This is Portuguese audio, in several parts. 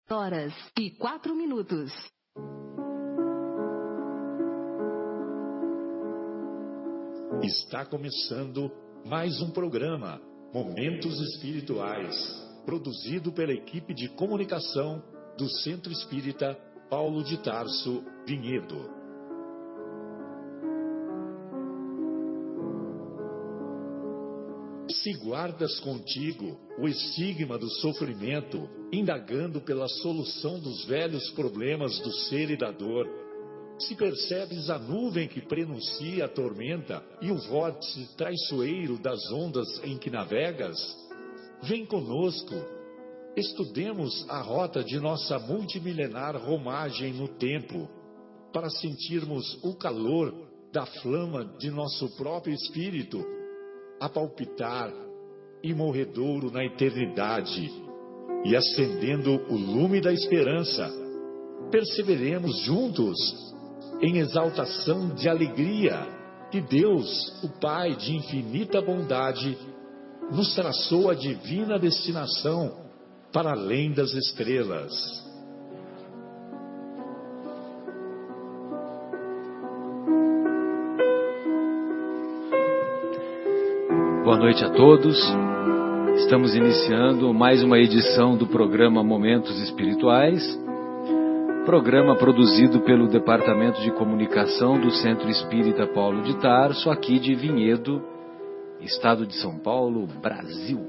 Horas e 4 minutos. Está começando mais um programa, Momentos Espirituais, produzido pela equipe de comunicação do Centro Espírita Paulo de Tarso, Vinhedo. Se guardas contigo o estigma do sofrimento, indagando pela solução dos velhos problemas do ser e da dor, se percebes a nuvem que prenuncia a tormenta e o vórtice traiçoeiro das ondas em que navegas, vem conosco, estudemos a rota de nossa multimilenar romagem no tempo, para sentirmos o calor da flama de nosso próprio espírito, a palpitar, imorredouro na eternidade, e acendendo o lume da esperança, perseveremos juntos em exaltação de alegria que Deus, o Pai de infinita bondade, nos traçou a divina destinação para além das estrelas. Boa noite a todos. Estamos iniciando mais uma edição do programa Momentos Espirituais, programa produzido pelo Departamento de Comunicação do Centro Espírita Paulo de Tarso, aqui de Vinhedo, Estado de São Paulo, Brasil.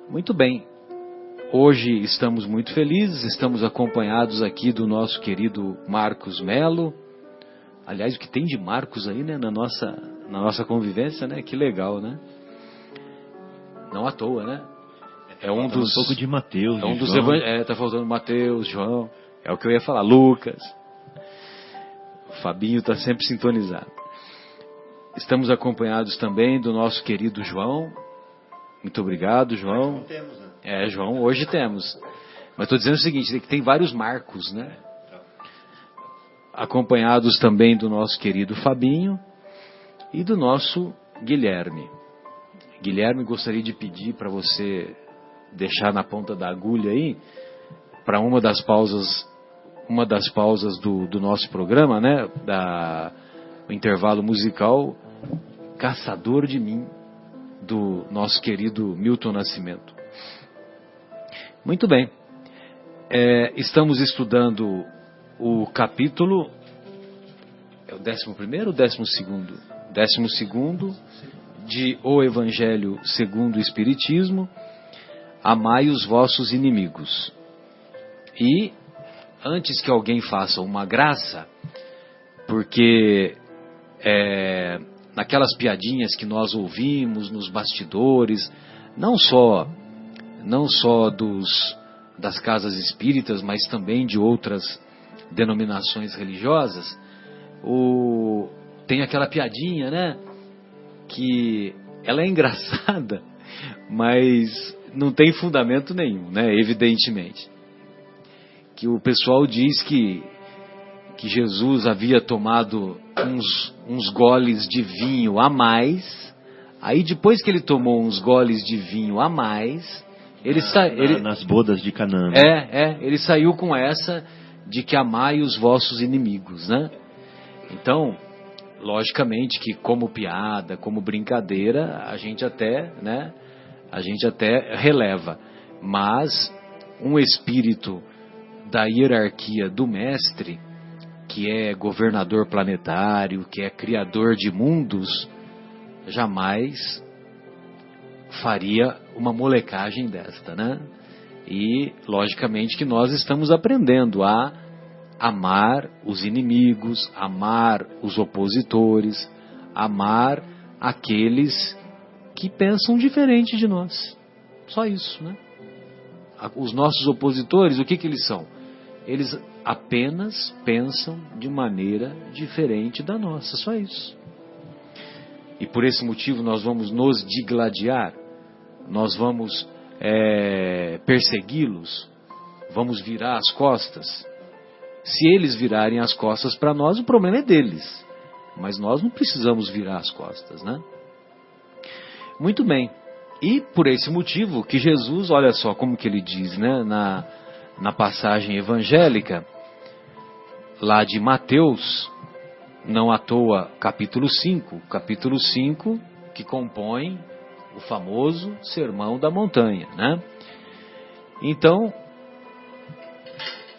Muito bem. Hoje estamos muito felizes, estamos acompanhados aqui do nosso querido Marcos Melo. Aliás, o que tem de Marcos aí, né, na nossa convivência, né? Que legal, né? Não à toa, né? É um dos... Um pouco de Mateus, é um dos tá faltando Mateus, João. É o que eu ia falar, Lucas. O Fabinho está sempre sintonizado. Estamos acompanhados também do nosso querido João. Muito obrigado, João. Não temos, né? João, hoje temos. Mas estou dizendo o seguinte, que tem vários Marcos, né? Acompanhados também do nosso querido Fabinho e do nosso Guilherme. Guilherme, gostaria de pedir para você deixar na ponta da agulha aí, para uma das pausas do nosso programa, né, o intervalo musical, Caçador de Mim, do nosso querido Milton Nascimento. Muito bem. Estamos estudando o capítulo, é o 11º ou 12º? 12º de O Evangelho segundo o Espiritismo, Amai os vossos inimigos. E antes que alguém faça uma graça, porque naquelas piadinhas que nós ouvimos nos bastidores, não só das casas espíritas, mas também de outras denominações religiosas, tem aquela piadinha, né, que ela é engraçada, mas não tem fundamento nenhum, né, evidentemente. Que o pessoal diz que Jesus havia tomado uns goles de vinho a mais, aí depois que ele tomou uns goles de vinho a mais, nas bodas de Canaã. Ele saiu com essa de que amai os vossos inimigos, né? Então, logicamente que como piada, como brincadeira, a gente até releva. Mas um espírito da hierarquia do mestre, que é governador planetário, que é criador de mundos, jamais faria uma molecagem desta, né? E logicamente que nós estamos aprendendo a amar os inimigos, amar os opositores, amar aqueles que pensam diferente de nós. Só isso, né? Os nossos opositores, o que eles são? Eles apenas pensam de maneira diferente da nossa, só isso. E por esse motivo nós vamos nos digladiar, nós vamos persegui-los, vamos virar as costas. Se eles virarem as costas para nós, o problema é deles. Mas nós não precisamos virar as costas, né? Muito bem. E por esse motivo que Jesus, olha só como que ele diz, né, na passagem evangélica, lá de Mateus, não à toa, capítulo 5, que compõe o famoso Sermão da Montanha, né? Então,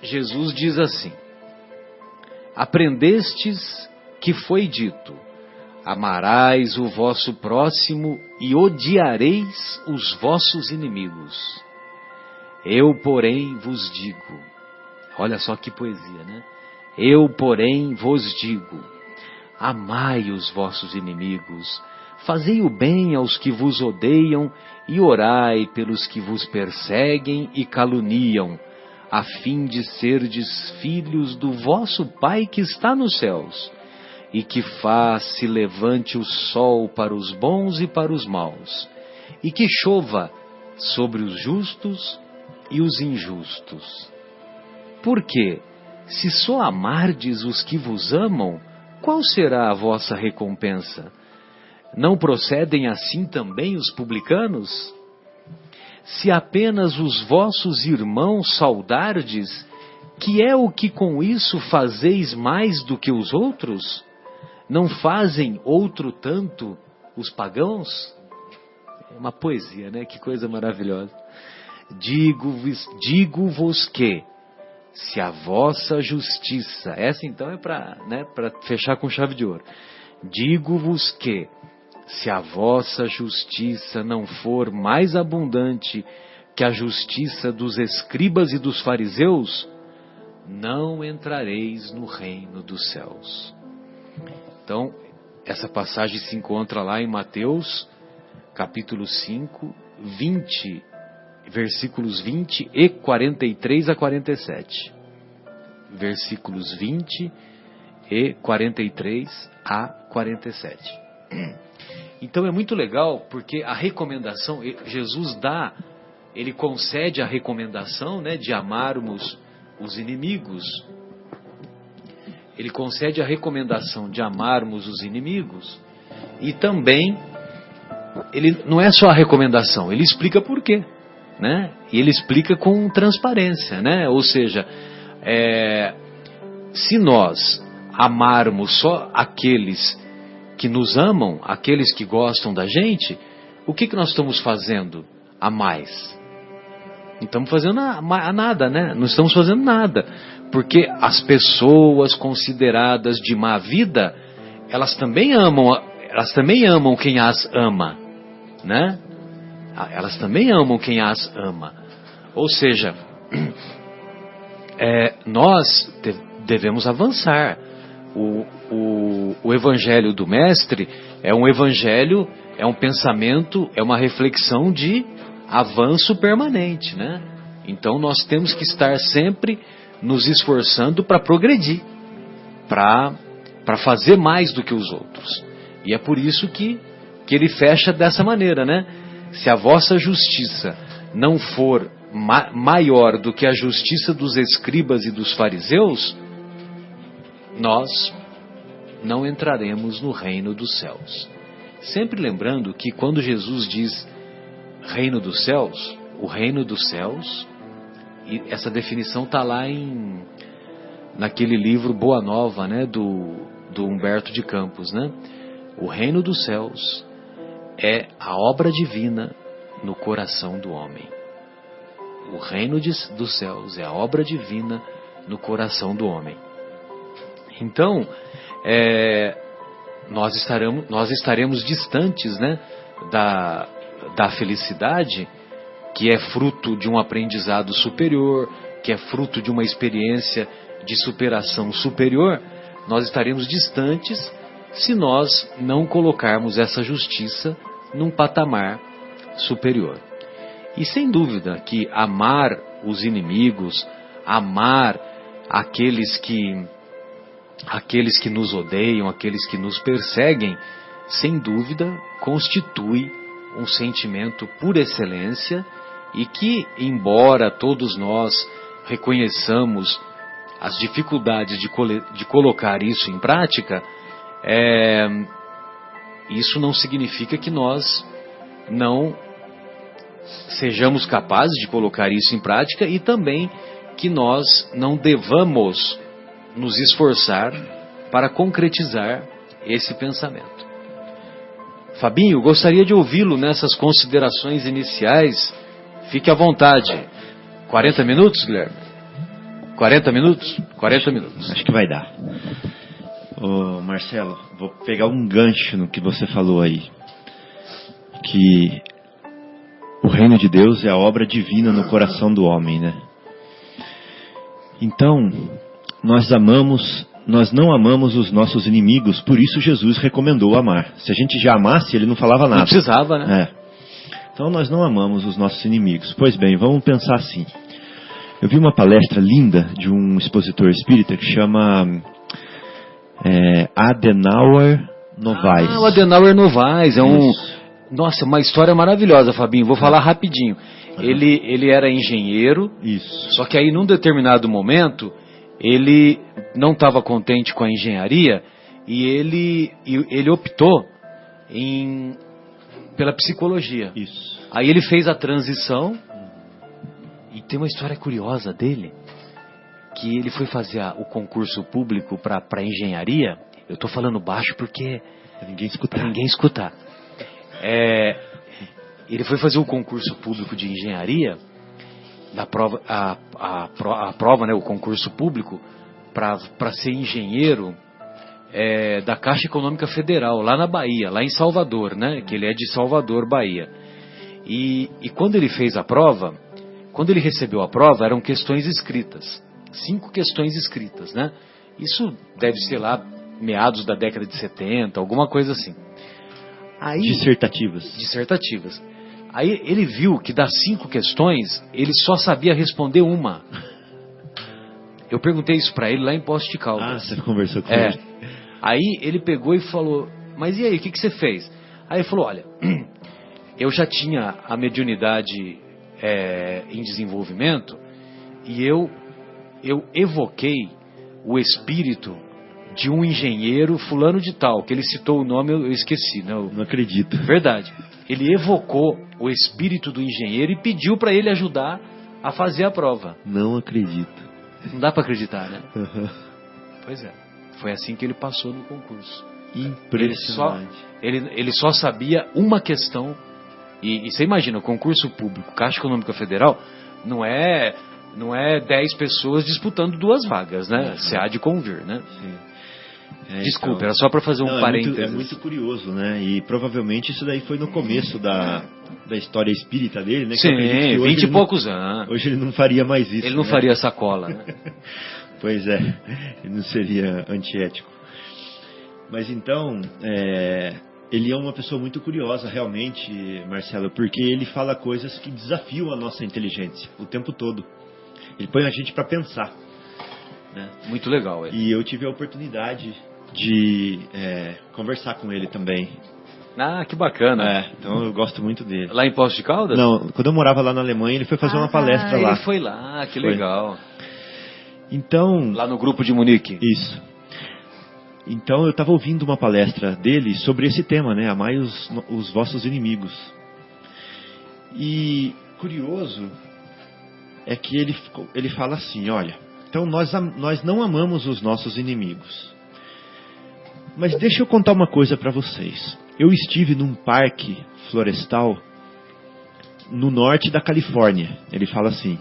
Jesus diz assim: aprendestes que foi dito, amarás o vosso próximo e odiareis os vossos inimigos. Eu, porém, vos digo, olha só que poesia, né? Eu, porém, vos digo, amai os vossos inimigos, fazei o bem aos que vos odeiam e orai pelos que vos perseguem e caluniam, a fim de serdes filhos do vosso Pai que está nos céus, e que faz se levante o sol para os bons e para os maus, e que chova sobre os justos e os injustos. Porque, se só amardes os que vos amam, qual será a vossa recompensa? Não procedem assim também os publicanos? Se apenas os vossos irmãos saudardes, que é o que com isso fazeis mais do que os outros? Não fazem outro tanto os pagãos? É uma poesia, né? Que coisa maravilhosa. Digo-vos que, se a vossa justiça, essa então é para fechar com chave de ouro. Digo-vos que, se a vossa justiça não for mais abundante que a justiça dos escribas e dos fariseus, não entrareis no reino dos céus. Então, essa passagem se encontra lá em Mateus, capítulo 5, 20, versículos 20 e 43 a 47. Versículos 20 e 43 a 47. Então é muito legal, porque a recomendação, Jesus ele concede a recomendação, né, de amarmos os inimigos. Ele concede a recomendação de amarmos os inimigos, e também, ele não é só a recomendação, ele explica por quê, né? E ele explica com transparência, né? Ou seja, se nós amarmos só aqueles que nos amam, aqueles que gostam da gente, o que nós estamos fazendo a mais? Não estamos fazendo nada, né? Não estamos fazendo nada. Porque as pessoas consideradas de má vida, elas também amam quem as ama, né? Elas também amam quem as ama. Ou seja, nós devemos avançar. O evangelho do Mestre é um evangelho, é um pensamento, é uma reflexão de avanço permanente, né? Então nós temos que estar sempre nos esforçando para progredir, para fazer mais do que os outros. E é por isso que ele fecha dessa maneira, né? Se a vossa justiça não for maior do que a justiça dos escribas e dos fariseus, nós não entraremos no reino dos céus. Sempre lembrando que quando Jesus diz reino dos céus, o reino dos céus, e essa definição está lá naquele livro Boa Nova, né, do Humberto de Campos, né? O reino dos céus é a obra divina no coração do homem. O reino dos céus é a obra divina no coração do homem. Então, nós estaremos distantes, né, da felicidade, que é fruto de um aprendizado superior, que é fruto de uma experiência de superação superior. Nós estaremos distantes se nós não colocarmos essa justiça num patamar superior. E sem dúvida que amar os inimigos, amar aqueles que nos odeiam, aqueles que nos perseguem, sem dúvida constitui um sentimento por excelência, e que, embora todos nós reconheçamos as dificuldades de colocar isso em prática, isso não significa que nós não sejamos capazes de colocar isso em prática e também que nós não devamos nos esforçar para concretizar esse pensamento. Fabinho, gostaria de ouvi-lo nessas considerações iniciais. Fique à vontade. 40 minutos, Guilherme? 40 minutos? 40 minutos. Acho que vai dar. Ô, Marcelo, vou pegar um gancho no que você falou aí. Que o reino de Deus é a obra divina no coração do homem, né? Então, nós não amamos os nossos inimigos, por isso Jesus recomendou amar. Se a gente já amasse, ele não falava nada. Não precisava, né? Então nós não amamos os nossos inimigos. Pois bem, vamos pensar assim. Eu vi uma palestra linda de um expositor espírita que chama Adenauer Novaes. O Adenauer Novaes é um... Nossa, uma história maravilhosa, Fabinho. Vou falar rapidinho. Ele era engenheiro. Isso. Só que aí, num determinado momento, ele não estava contente com a engenharia e ele optou pela psicologia. Isso. Aí ele fez a transição e tem uma história curiosa dele, que ele foi fazer o concurso público para engenharia. Eu estou falando baixo porque... Pra ninguém escutar. Ele foi fazer o concurso público de engenharia, a prova, né, o concurso público, para ser engenheiro da Caixa Econômica Federal, lá na Bahia, lá em Salvador, né, que ele é de Salvador, Bahia. E quando ele fez a prova, quando ele recebeu a prova, eram questões escritas, 5 questões escritas, né? Isso deve ser lá meados da década de 70, alguma coisa assim. Aí, dissertativas. Aí ele viu que das 5 questões, ele só sabia responder uma. Eu perguntei isso pra ele lá em Poços de Caldas. Você conversou com ele. Aí ele pegou e falou, mas e aí, o que você fez? Aí ele falou, olha, eu já tinha a mediunidade em desenvolvimento e eu evoquei o espírito de um engenheiro fulano de tal, que ele citou o nome, eu esqueci. Né? Não acredito. Verdade. Ele evocou o espírito do engenheiro e pediu para ele ajudar a fazer a prova. Não acredito. Não dá para acreditar, né? Uhum. Pois é. Foi assim que ele passou no concurso. Impressionante. Ele só sabia uma questão. E você imagina, o concurso público, Caixa Econômica Federal, não é 10 pessoas disputando 2 vagas, né? Você há de convir, né? Sim. Desculpa, então, era só para fazer um parênteses. É muito curioso, né? E provavelmente isso daí foi no começo da história espírita dele, né? Sim, 20 e poucos anos. Hoje ele não faria mais isso. Ele não faria sacola, né? Pois é, ele não seria antiético. Mas então, ele é uma pessoa muito curiosa, realmente, Marcelo, porque ele fala coisas que desafiam a nossa inteligência o tempo todo. Ele põe a gente para pensar. Né? Muito legal. E eu tive a oportunidade de conversar com ele também. Ah, que bacana. Então eu gosto muito dele. Lá em Poços de Caldas? Não, quando eu morava lá na Alemanha, ele foi fazer uma palestra lá. Ele foi lá, que legal. Então... Lá no grupo de Munique. Isso. Então eu estava ouvindo uma palestra dele sobre esse tema, né? Amai os vossos inimigos. E curioso é que ele fala assim, olha, então nós não amamos os nossos inimigos. Mas deixa eu contar uma coisa para vocês. Eu estive num parque florestal no norte da Califórnia. Ele fala assim.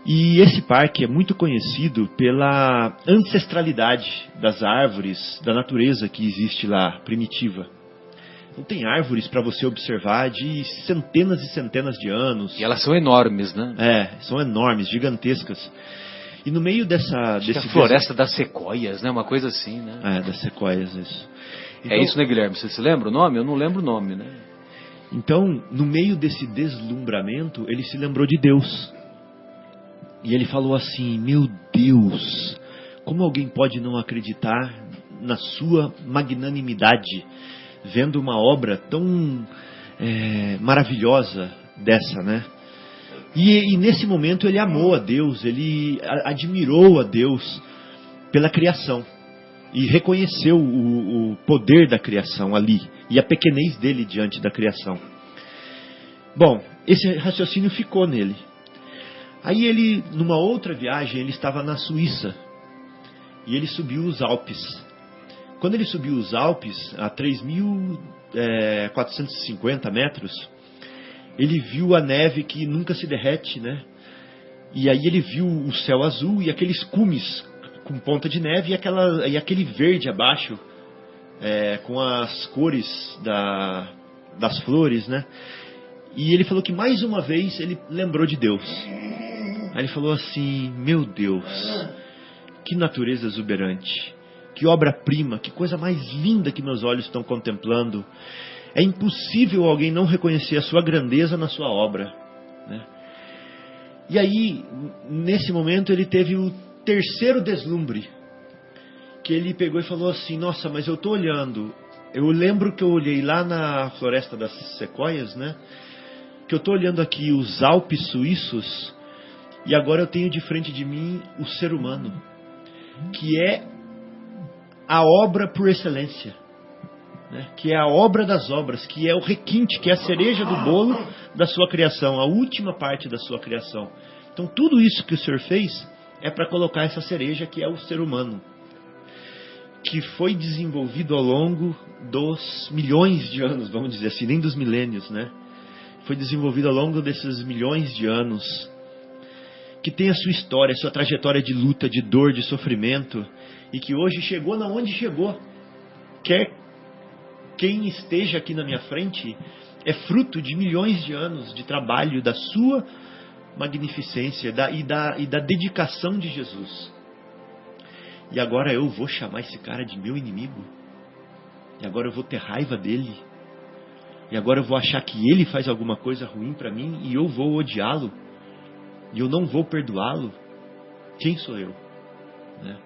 E esse parque é muito conhecido pela ancestralidade das árvores, da natureza que existe lá, primitiva. Então tem árvores para você observar de centenas e centenas de anos. E elas são enormes, né? São enormes, gigantescas. E no meio desse a floresta das sequoias, né? Uma coisa assim, né? Das sequoias, isso. Então, é isso, né, Guilherme? Você se lembra o nome? Eu não lembro o nome, né? Então, no meio desse deslumbramento, ele se lembrou de Deus. E ele falou assim, meu Deus, como alguém pode não acreditar na sua magnanimidade, vendo uma obra tão maravilhosa dessa, né? E nesse momento ele amou a Deus, ele admirou a Deus pela criação. E reconheceu o poder da criação ali, e a pequenez dele diante da criação. Bom, esse raciocínio ficou nele. Aí ele, numa outra viagem, ele estava na Suíça. E ele subiu os Alpes. Quando ele subiu os Alpes, a 3.450 metros, ele viu a neve que nunca se derrete, né? E aí ele viu o céu azul e aqueles cumes com ponta de neve e aquele verde abaixo, com as cores das flores, né? E ele falou que mais uma vez ele lembrou de Deus. Aí ele falou assim: meu Deus, que natureza exuberante, que obra-prima, que coisa mais linda que meus olhos estão contemplando. É impossível alguém não reconhecer a sua grandeza na sua obra, né? E aí, nesse momento, ele teve o terceiro deslumbre, que ele pegou e falou assim: nossa, mas eu estou olhando, eu lembro que eu olhei lá na Floresta das Sequoias, né? Que eu estou olhando aqui os Alpes suíços, e agora eu tenho de frente de mim o ser humano, que é a obra por excelência, né? Que é a obra das obras, que é o requinte, que é a cereja do bolo da sua criação, a última parte da sua criação. Então tudo isso que o Senhor fez é para colocar essa cereja, que é o ser humano, que foi desenvolvido ao longo dos milhões de anos, vamos dizer assim, nem dos milênios, né? Foi desenvolvido ao longo desses milhões de anos, que tem a sua história, a sua trajetória de luta, de dor, de sofrimento, e que hoje chegou na onde chegou. Quem esteja aqui na minha frente é fruto de milhões de anos de trabalho, da sua magnificência e da dedicação de Jesus. E agora eu vou chamar esse cara de meu inimigo? E agora eu vou ter raiva dele? E agora eu vou achar que ele faz alguma coisa ruim para mim e eu vou odiá-lo? E eu não vou perdoá-lo? Quem sou eu? Né?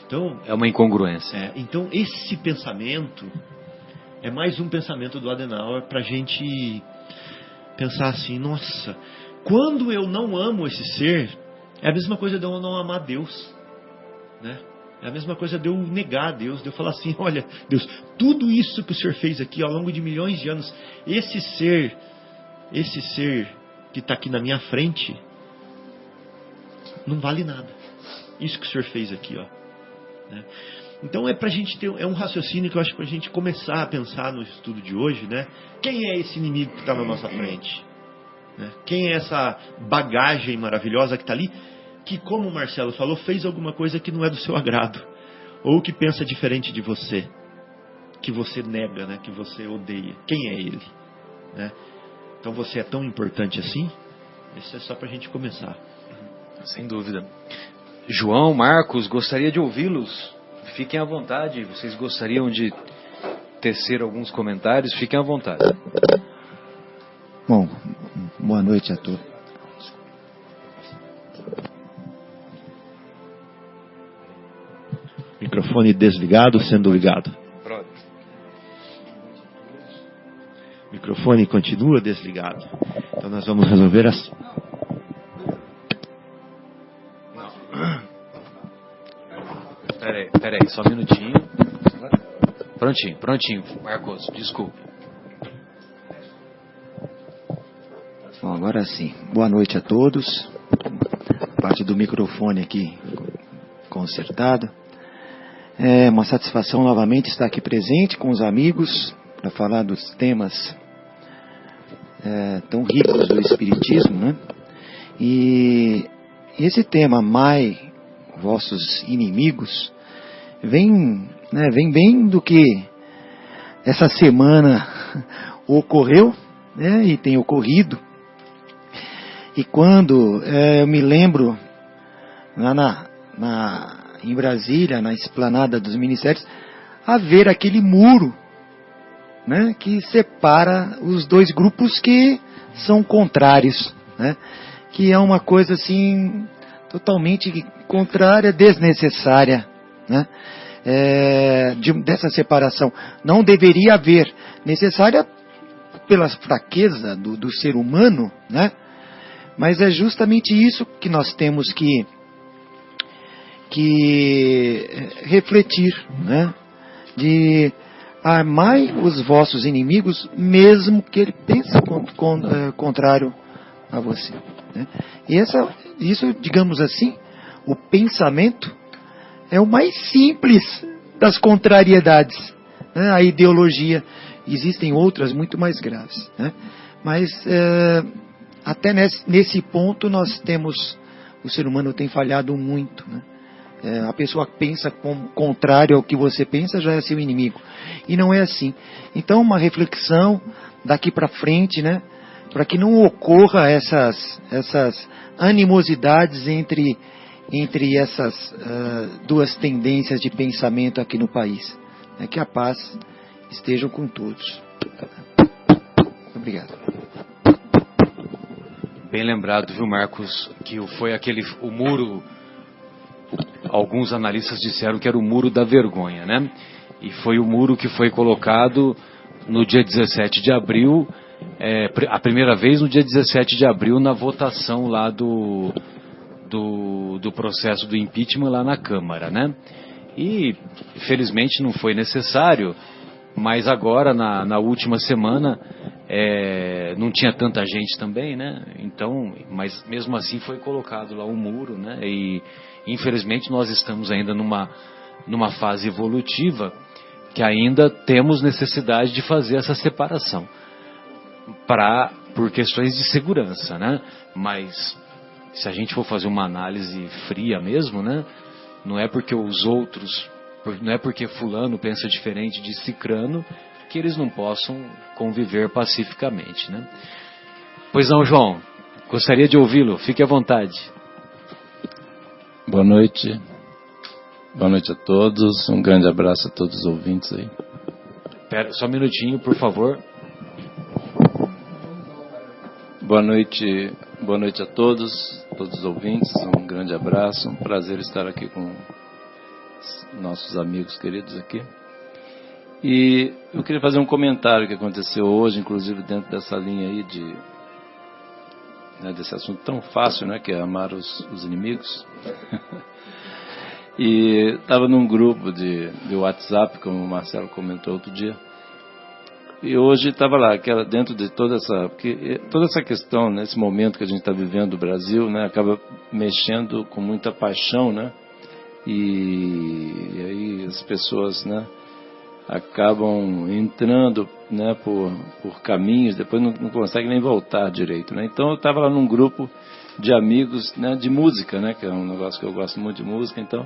Então, é uma incongruência. Então esse pensamento é mais um pensamento do Adenauer para a gente pensar assim: nossa, quando eu não amo esse ser, é a mesma coisa de eu não amar Deus, né? É a mesma coisa de eu negar a Deus, de eu falar assim: olha, Deus, tudo isso que o Senhor fez aqui ao longo de milhões de anos, esse ser que está aqui na minha frente, não vale nada. Isso que o Senhor fez aqui, ó, né? Então é pra gente ter, um raciocínio que eu acho pra gente começar a pensar no estudo de hoje, né? Quem é esse inimigo que está na nossa frente? Né? Quem é essa bagagem maravilhosa que está ali, que, como o Marcelo falou, fez alguma coisa que não é do seu agrado, ou que pensa diferente de você, que você nega, né? Que você odeia? Quem é ele? Né? Então você é tão importante assim? Isso é só pra gente começar. Sem dúvida. João, Marcos, gostaria de ouvi-los. Fiquem à vontade. Vocês gostariam de tecer alguns comentários? Fiquem à vontade. Bom, boa noite a todos. Microfone desligado, sendo ligado. Pronto. Microfone continua desligado. Então nós vamos resolver assim. Peraí, só um minutinho. Prontinho, Marcos, desculpe. Bom, agora sim. Boa noite a todos. Parte do microfone aqui consertado. É uma satisfação novamente estar aqui presente com os amigos para falar dos temas tão ricos do Espiritismo, né? E esse tema, amai vossos inimigos, vem bem do que essa semana ocorreu, né? E tem ocorrido. E quando eu me lembro lá em Brasília, na esplanada dos ministérios, haver aquele muro, né, que separa os dois grupos que são contrários, né, que é uma coisa assim totalmente contrária, desnecessária, né, dessa separação. Não deveria haver, necessária pela fraqueza do ser humano, né, mas é justamente isso que nós temos que refletir, né? De amai os vossos inimigos, mesmo que ele pense contrário a você. Né? E isso, digamos assim, o pensamento é o mais simples das contrariedades. Né? A ideologia, existem outras muito mais graves. Né? Mas até nesse ponto nós temos, o ser humano tem falhado muito. Né? A pessoa pensa contrário ao que você pensa, já é seu inimigo. E não é assim. Então, uma reflexão daqui para frente, né, para que não ocorra essas animosidades entre essas duas tendências de pensamento aqui no país. Que a paz esteja com todos. Obrigado. Bem lembrado, viu, Marcos, que foi o muro. Alguns analistas disseram que era o muro da vergonha, né? E foi o muro que foi colocado no dia 17 de abril, a primeira vez no dia 17 de abril, na votação lá do processo do impeachment lá na Câmara, né? E, felizmente, não foi necessário, mas agora, na última semana, não tinha tanta gente também, né? Então, mas mesmo assim foi colocado lá o muro, né? E, infelizmente, nós estamos ainda numa fase evolutiva que ainda temos necessidade de fazer essa separação por questões de segurança, né? Mas se a gente for fazer uma análise fria mesmo, né? Não é porque não é porque fulano pensa diferente de cicrano que eles não possam conviver pacificamente, né? Pois não, João, gostaria de ouvi-lo, fique à vontade. Boa noite. Boa noite a todos. Um grande abraço a todos os ouvintes aí. Pera, só um minutinho, por favor. Boa noite a todos os ouvintes. Um grande abraço. Um prazer estar aqui com nossos amigos queridos aqui. E eu queria fazer um comentário que aconteceu hoje, inclusive dentro dessa linha aí desse assunto tão fácil, né, que é amar os inimigos. E estava num grupo de WhatsApp, como o Marcelo comentou outro dia, e hoje estava lá, dentro de toda essa questão, nesse momento que a gente está vivendo no Brasil, né, acaba mexendo com muita paixão, né, e aí as pessoas, né, acabam entrando, né, por caminhos, depois não conseguem nem voltar direito, né. Então eu estava lá num grupo de amigos, né, de música, né, que é um negócio que eu gosto muito de música. Então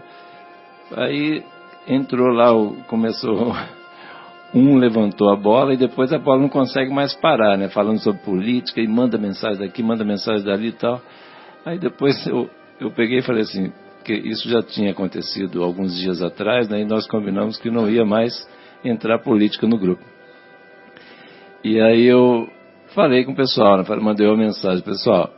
aí entrou lá, começou, levantou a bola e depois a bola não consegue mais parar, né, falando sobre política e manda mensagem daqui, manda mensagem dali e tal. Aí depois eu peguei e falei assim, que isso já tinha acontecido alguns dias atrás, né, e nós combinamos que não ia mais entrar política no grupo. E aí eu falei com o pessoal, né, mandei uma mensagem, pessoal,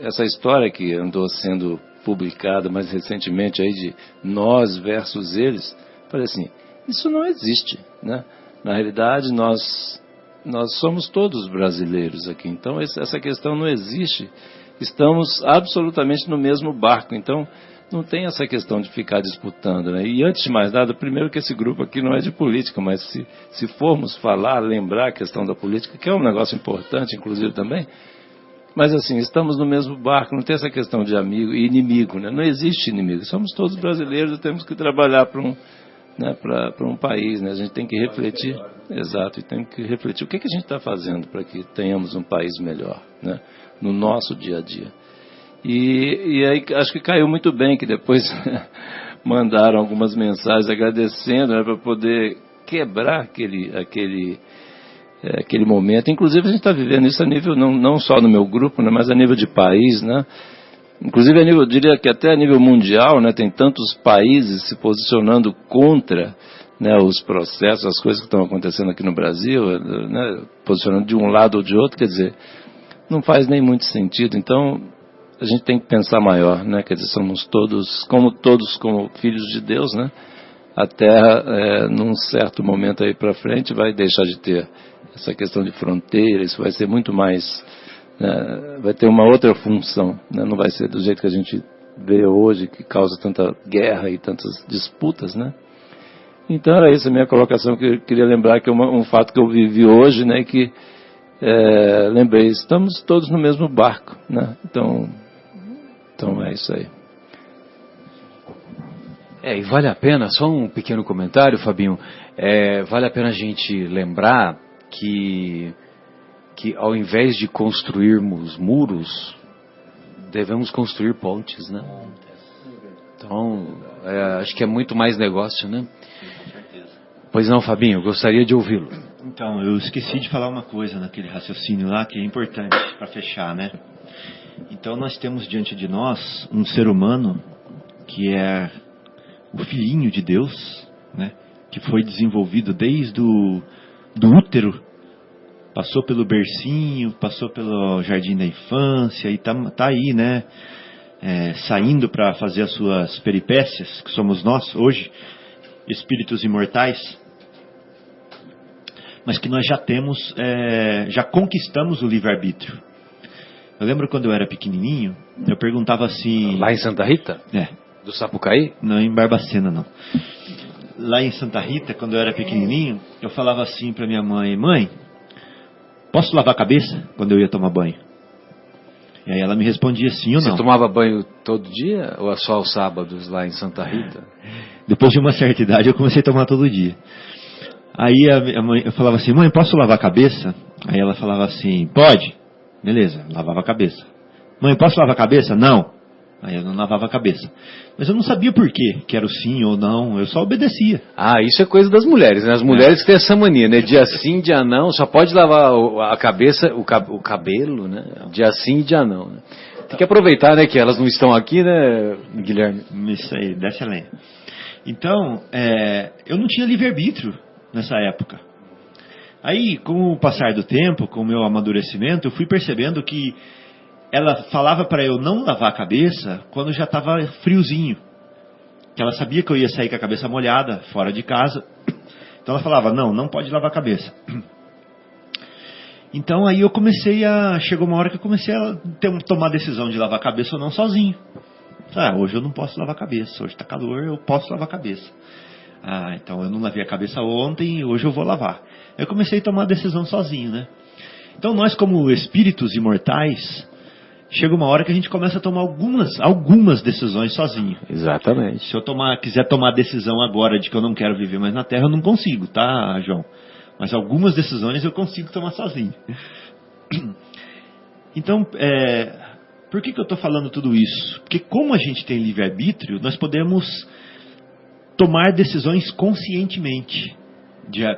essa história que andou sendo publicada mais recentemente aí de nós versus eles, falei assim, isso não existe, né? Na realidade nós somos todos brasileiros aqui, então essa questão não existe, estamos absolutamente no mesmo barco, então não tem essa questão de ficar disputando, né? E antes de mais nada, primeiro que esse grupo aqui não é de política, mas se formos falar, lembrar a questão da política, que é um negócio importante, inclusive também, mas assim, estamos no mesmo barco, não tem essa questão de amigo e inimigo, né? Não existe inimigo, somos todos brasileiros e temos que trabalhar para um país, né? A gente tem que refletir, exato, e tem que refletir o que a gente está fazendo para que tenhamos um país melhor, né? No nosso dia a dia. E aí acho que caiu muito bem que depois mandaram algumas mensagens agradecendo, né, para poder quebrar aquele momento. Inclusive a gente está vivendo isso a nível não só no meu grupo, né, mas a nível de país, né? Inclusive eu diria que até a nível mundial, né, tem tantos países se posicionando contra, né, os processos, as coisas que estão acontecendo aqui no Brasil, né, posicionando de um lado ou de outro, quer dizer, não faz nem muito sentido. Então a gente tem que pensar maior, né? Quer dizer, somos todos como filhos de Deus, né? A Terra, num certo momento aí para frente, vai deixar de ter essa questão de fronteira, isso vai ser muito mais, né? Vai ter uma outra função, né? Não vai ser do jeito que a gente vê hoje, que causa tanta guerra e tantas disputas, né? Então era isso a minha colocação, que eu queria lembrar, que é um fato que eu vivi hoje, né, que lembrei, estamos todos no mesmo barco, né? Então é isso aí. E vale a pena, só um pequeno comentário, Fabinho, vale a pena a gente lembrar que ao invés de construirmos muros, devemos construir pontes, né? Então, acho que é muito mais negócio, né? Pois não, Fabinho, gostaria de ouvi-lo. Então, eu esqueci de falar uma coisa naquele raciocínio lá que é importante para fechar, né? Então, nós temos diante de nós um ser humano que é o filhinho de Deus, né? Que foi desenvolvido desde do útero, passou pelo bercinho, passou pelo jardim da infância e tá aí, né? Saindo para fazer as suas peripécias, que somos nós hoje, espíritos imortais, mas que nós já temos, já conquistamos o livre-arbítrio. Eu lembro quando eu era pequenininho, eu perguntava assim... Lá em Santa Rita? Do Sapucaí? Não, em Barbacena não. Lá em Santa Rita, quando eu era pequenininho, eu falava assim para minha mãe: mãe, posso lavar a cabeça quando eu ia tomar banho? E aí ela me respondia sim ou não. Você tomava banho todo dia ou só aos sábados lá em Santa Rita? Depois de uma certa idade eu comecei a tomar todo dia. Aí a mãe, eu falava assim: mãe, posso lavar a cabeça? Aí ela falava assim: pode. Beleza, lavava a cabeça. Mãe, posso lavar a cabeça? Não. Aí eu não lavava a cabeça. Mas eu não sabia por quê, que era o sim ou não, eu só obedecia. Isso é coisa das mulheres, né? As mulheres têm essa mania, né? Dia sim, dia não, só pode lavar a cabeça, o cabelo, né? Dia sim, dia não. Né? Tem que aproveitar, né, que elas não estão aqui, né, Guilherme? Isso aí, desce a lenha. Então, eu não tinha livre-arbítrio nessa época. Aí, com o passar do tempo, com o meu amadurecimento, eu fui percebendo que ela falava para eu não lavar a cabeça quando já estava friozinho. Que ela sabia que eu ia sair com a cabeça molhada, fora de casa. Então ela falava: não pode lavar a cabeça. Então aí chegou uma hora que eu comecei a tomar a decisão de lavar a cabeça ou não sozinho. Hoje eu não posso lavar a cabeça, hoje está calor, eu posso lavar a cabeça. Então eu não lavei a cabeça ontem, hoje eu vou lavar. Eu comecei a tomar a decisão sozinho, né? Então nós, como espíritos imortais, chega uma hora que a gente começa a tomar algumas decisões sozinho. Exatamente. Se eu quiser tomar a decisão agora de que eu não quero viver mais na Terra, eu não consigo, tá, João? Mas algumas decisões eu consigo tomar sozinho. Então, por que eu estou falando tudo isso? Porque como a gente tem livre-arbítrio, nós podemos tomar decisões conscientemente.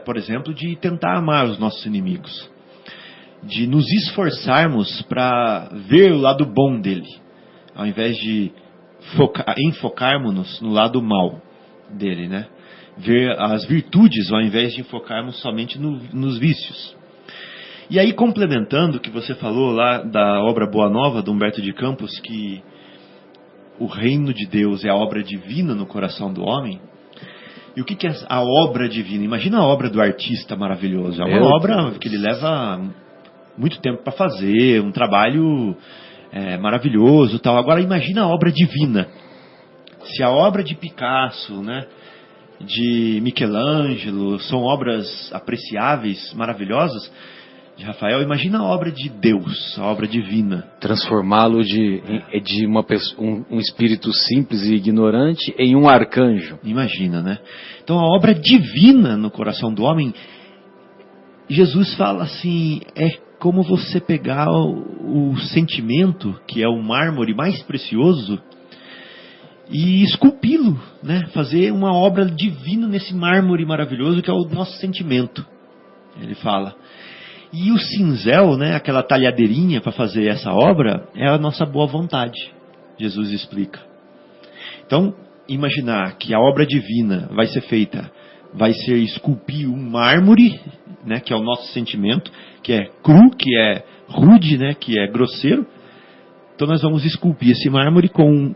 Por exemplo, de tentar amar os nossos inimigos. De nos esforçarmos para ver o lado bom dele, ao invés de enfocarmos no lado mal dele, né? Ver as virtudes ao invés de enfocarmos somente nos vícios. E aí, complementando o que você falou lá da obra Boa Nova, de Humberto de Campos, que o reino de Deus é a obra divina no coração do homem. E o que é a obra divina? Imagina a obra do artista maravilhoso. É uma obra que ele leva muito tempo para fazer, um trabalho maravilhoso, tal. Agora imagina a obra divina. Se a obra de Picasso, né, de Michelangelo são obras apreciáveis, maravilhosas, de Rafael, imagina a obra de Deus, a obra divina. Transformá-lo de um espírito simples e ignorante em um arcanjo. Imagina, né? Então a obra divina no coração do homem, Jesus fala assim, como você pegar o sentimento, que é o mármore mais precioso, e esculpi-lo, né? Fazer uma obra divina nesse mármore maravilhoso que é o nosso sentimento. Ele fala. E o cinzel, né? Aquela talhadeirinha para fazer essa obra, é a nossa boa vontade. Jesus explica. Então, imaginar que a obra divina vai ser esculpir um mármore, né, que é o nosso sentimento, que é cru, que é rude, né, que é grosseiro. Então nós vamos esculpir esse mármore com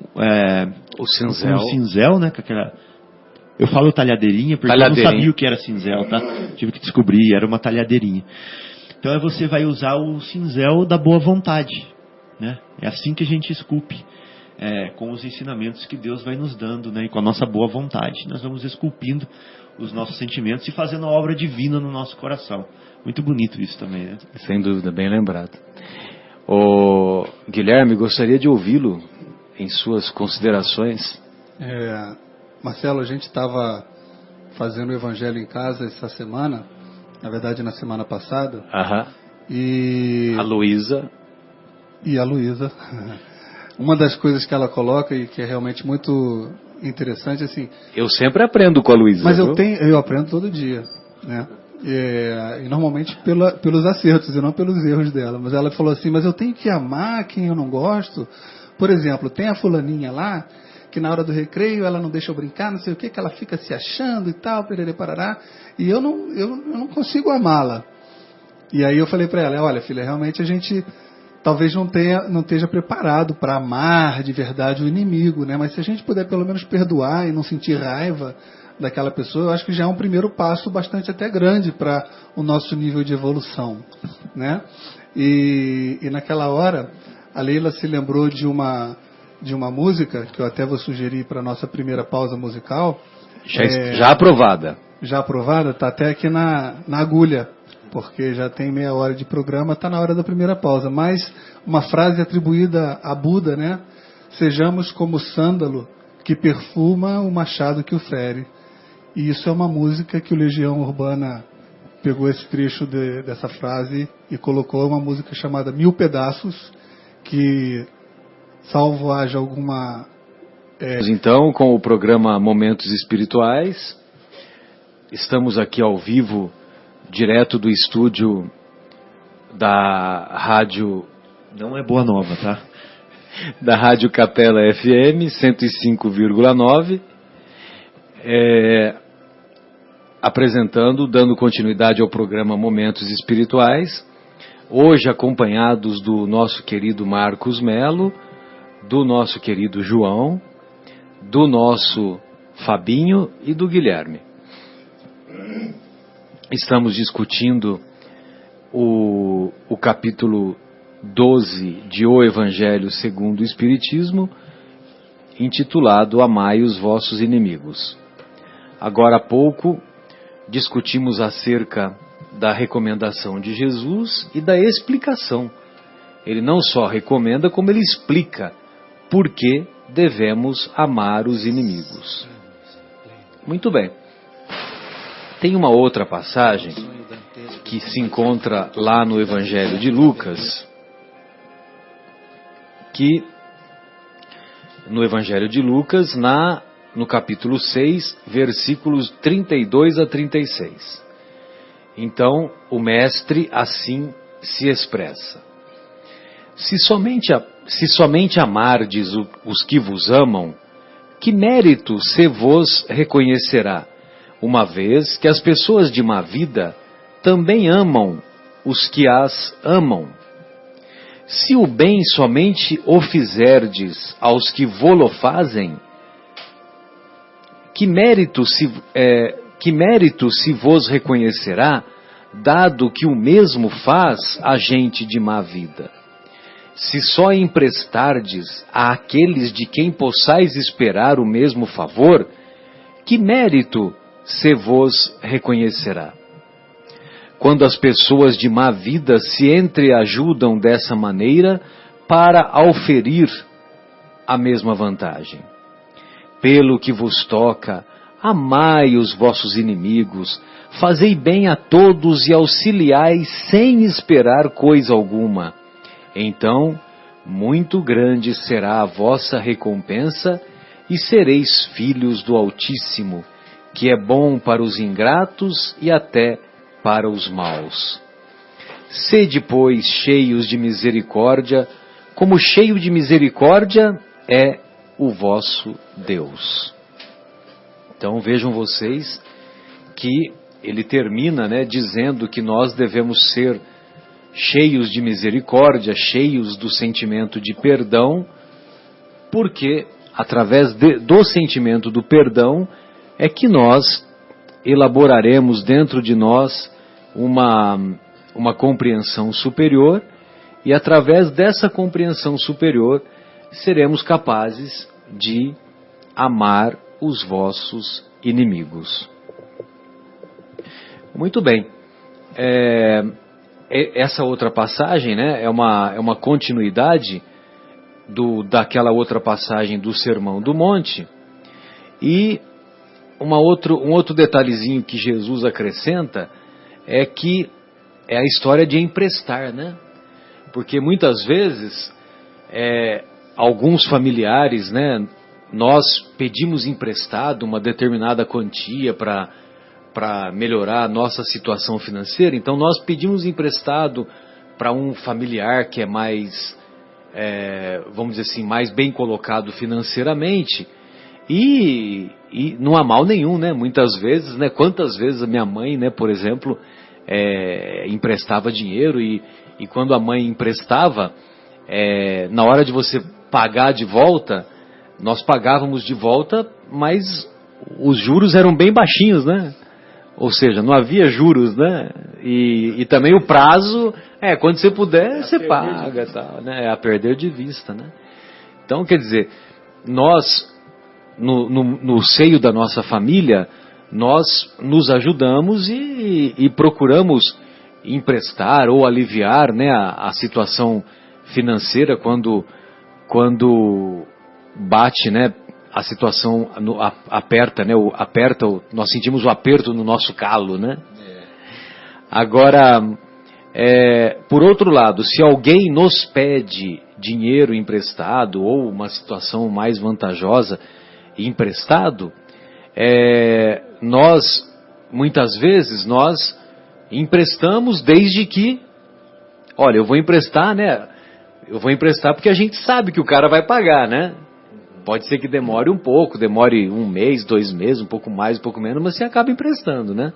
o cinzel. Com o cinzel, né, com aquela... Eu falo talhadeirinha porque eu não sabia o que era cinzel, tá? Tive que descobrir, era uma talhadeirinha. Então você vai usar o cinzel da boa vontade, né? É assim que a gente esculpe. Com os ensinamentos que Deus vai nos dando, né? E com a nossa boa vontade, nós vamos esculpindo os nossos sentimentos e fazendo a obra divina no nosso coração. Muito bonito isso também, né? Sem dúvida, bem lembrado. O Guilherme, gostaria de ouvi-lo em suas considerações. Marcelo, a gente estava fazendo o Evangelho em casa essa semana, na verdade na semana passada. Aham. E a Luísa. Uma das coisas que ela coloca e que é realmente muito interessante, assim... Eu sempre aprendo com a Luísa. Mas eu aprendo todo dia, né? E normalmente pelos acertos e não pelos erros dela. Mas ela falou assim, mas eu tenho que amar quem eu não gosto. Por exemplo, tem a fulaninha lá, que na hora do recreio ela não deixa eu brincar, não sei o que ela fica se achando e tal, pererê parará, e eu não consigo amá-la. E aí eu falei para ela, olha filha, realmente a gente talvez não esteja preparado para amar de verdade o inimigo, né? Mas se a gente puder pelo menos perdoar e não sentir raiva daquela pessoa, eu acho que já é um primeiro passo bastante até grande para o nosso nível de evolução, né? E naquela hora, a Leila se lembrou de uma música, que eu até vou sugerir para a nossa primeira pausa musical. Já aprovada. Já aprovada, está até aqui na agulha, porque já tem meia hora de programa, está na hora da primeira pausa. Mas uma frase atribuída a Buda, né? Sejamos como o sândalo que perfuma o machado que o fere. E isso é uma música que o Legião Urbana pegou esse trecho dessa frase e colocou uma música chamada 1000 Pedaços, que, salvo haja alguma... Então, com o programa Momentos Espirituais, estamos aqui ao vivo, direto do estúdio da rádio... Não é Boa Nova, tá? Da Rádio Capela FM 105,9, apresentando, dando continuidade ao programa Momentos Espirituais, hoje acompanhados do nosso querido Marcos Melo, do nosso querido João, do nosso Fabinho e do Guilherme. Estamos discutindo o capítulo 12 de O Evangelho segundo o Espiritismo, intitulado Amai os vossos inimigos. Agora há pouco discutimos acerca da recomendação de Jesus e da explicação. Ele não só recomenda, como ele explica por que devemos amar os inimigos. Muito bem. Tem uma outra passagem que se encontra lá no Evangelho de Lucas, no capítulo 6, versículos 32 a 36. Então, o mestre assim se expressa: Se somente amardes os que vos amam, que mérito se vos reconhecerá, uma vez que as pessoas de má vida também amam os que as amam? Se o bem somente o fizerdes aos que vo-lo fazem, que mérito se vos reconhecerá, dado que o mesmo faz a gente de má vida? Se só emprestardes a aqueles de quem possais esperar o mesmo favor, que mérito se vos reconhecerá? Quando as pessoas de má vida se entreajudam dessa maneira para auferir a mesma vantagem. Pelo que vos toca, amai os vossos inimigos, fazei bem a todos e auxiliai sem esperar coisa alguma. Então, muito grande será a vossa recompensa e sereis filhos do Altíssimo, que é bom para os ingratos e até para os maus. Sede, pois, cheios de misericórdia, como cheio de misericórdia é o vosso Deus. Então vejam vocês que ele termina, dizendo que nós devemos ser cheios de misericórdia, cheios do sentimento de perdão, porque através do sentimento do perdão é que nós elaboraremos dentro de nós uma compreensão superior, e através dessa compreensão superior seremos capazes de amar os vossos inimigos. Muito bem. Essa outra passagem, né, é uma continuidade daquela outra passagem do Sermão do Monte. E um outro detalhezinho que Jesus acrescenta é que é a história de emprestar, né? Porque muitas vezes alguns familiares, né, nós pedimos emprestado uma determinada quantia para melhorar a nossa situação financeira. Então nós pedimos emprestado para um familiar que é mais, vamos dizer assim, mais bem colocado financeiramente. E não há mal nenhum, né? Muitas vezes, né? Quantas vezes a minha mãe, né, por exemplo, emprestava dinheiro e quando a mãe emprestava, na hora de você pagar de volta, nós pagávamos de volta, mas os juros eram bem baixinhos, né? Ou seja, não havia juros, né? E também o prazo, quando você puder, você paga, tal, né? É a perder de vista, né? Então, quer dizer, nós, no seio da nossa família, nós nos ajudamos e procuramos emprestar ou aliviar, né, a situação financeira quando bate, né, a situação aperta, né, nós sentimos o aperto no nosso calo, né? Agora, por outro lado, se alguém nos pede dinheiro emprestado ou uma situação mais vantajosa emprestado, muitas vezes nós emprestamos desde que, olha, eu vou emprestar, né? Eu vou emprestar porque a gente sabe que o cara vai pagar, né? Pode ser que demore um pouco, demore 1 mês, 2 meses, um pouco mais, um pouco menos, mas você acaba emprestando, né?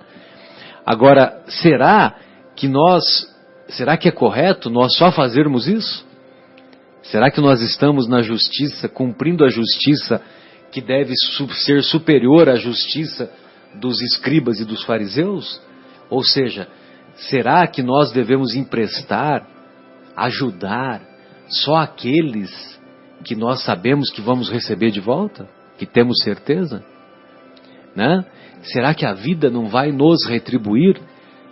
Agora, será que é correto nós só fazermos isso? Será que nós estamos na justiça, cumprindo a justiça que deve ser superior à justiça dos escribas e dos fariseus? Ou seja, será que nós devemos emprestar, ajudar só aqueles que nós sabemos que vamos receber de volta? Que temos certeza? Né? Será que a vida não vai nos retribuir